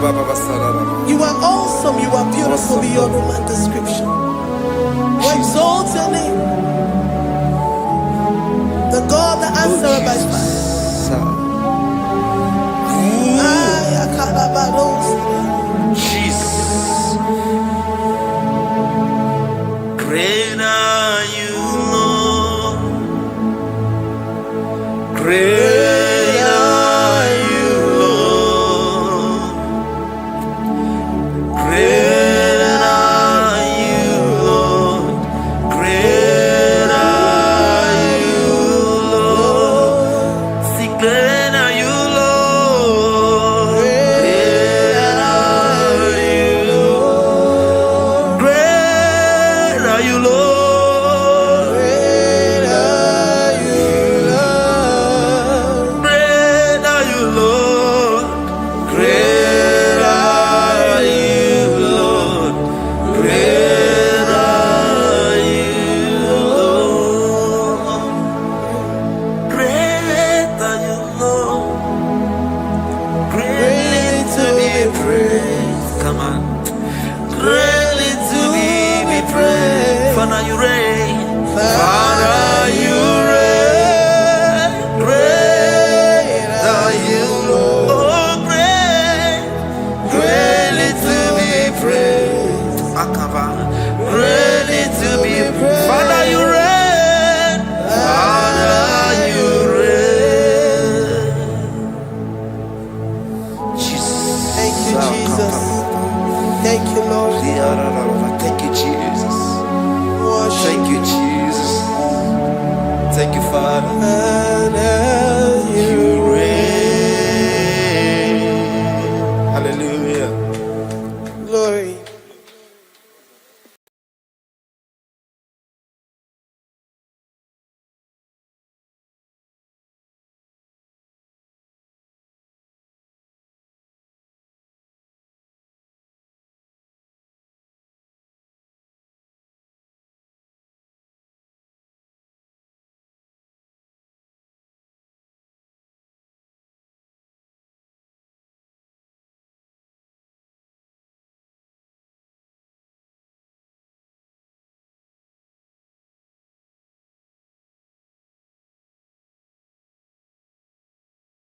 You are awesome, you are beautiful beyond human description. We exalt your name, the God that answered by fire.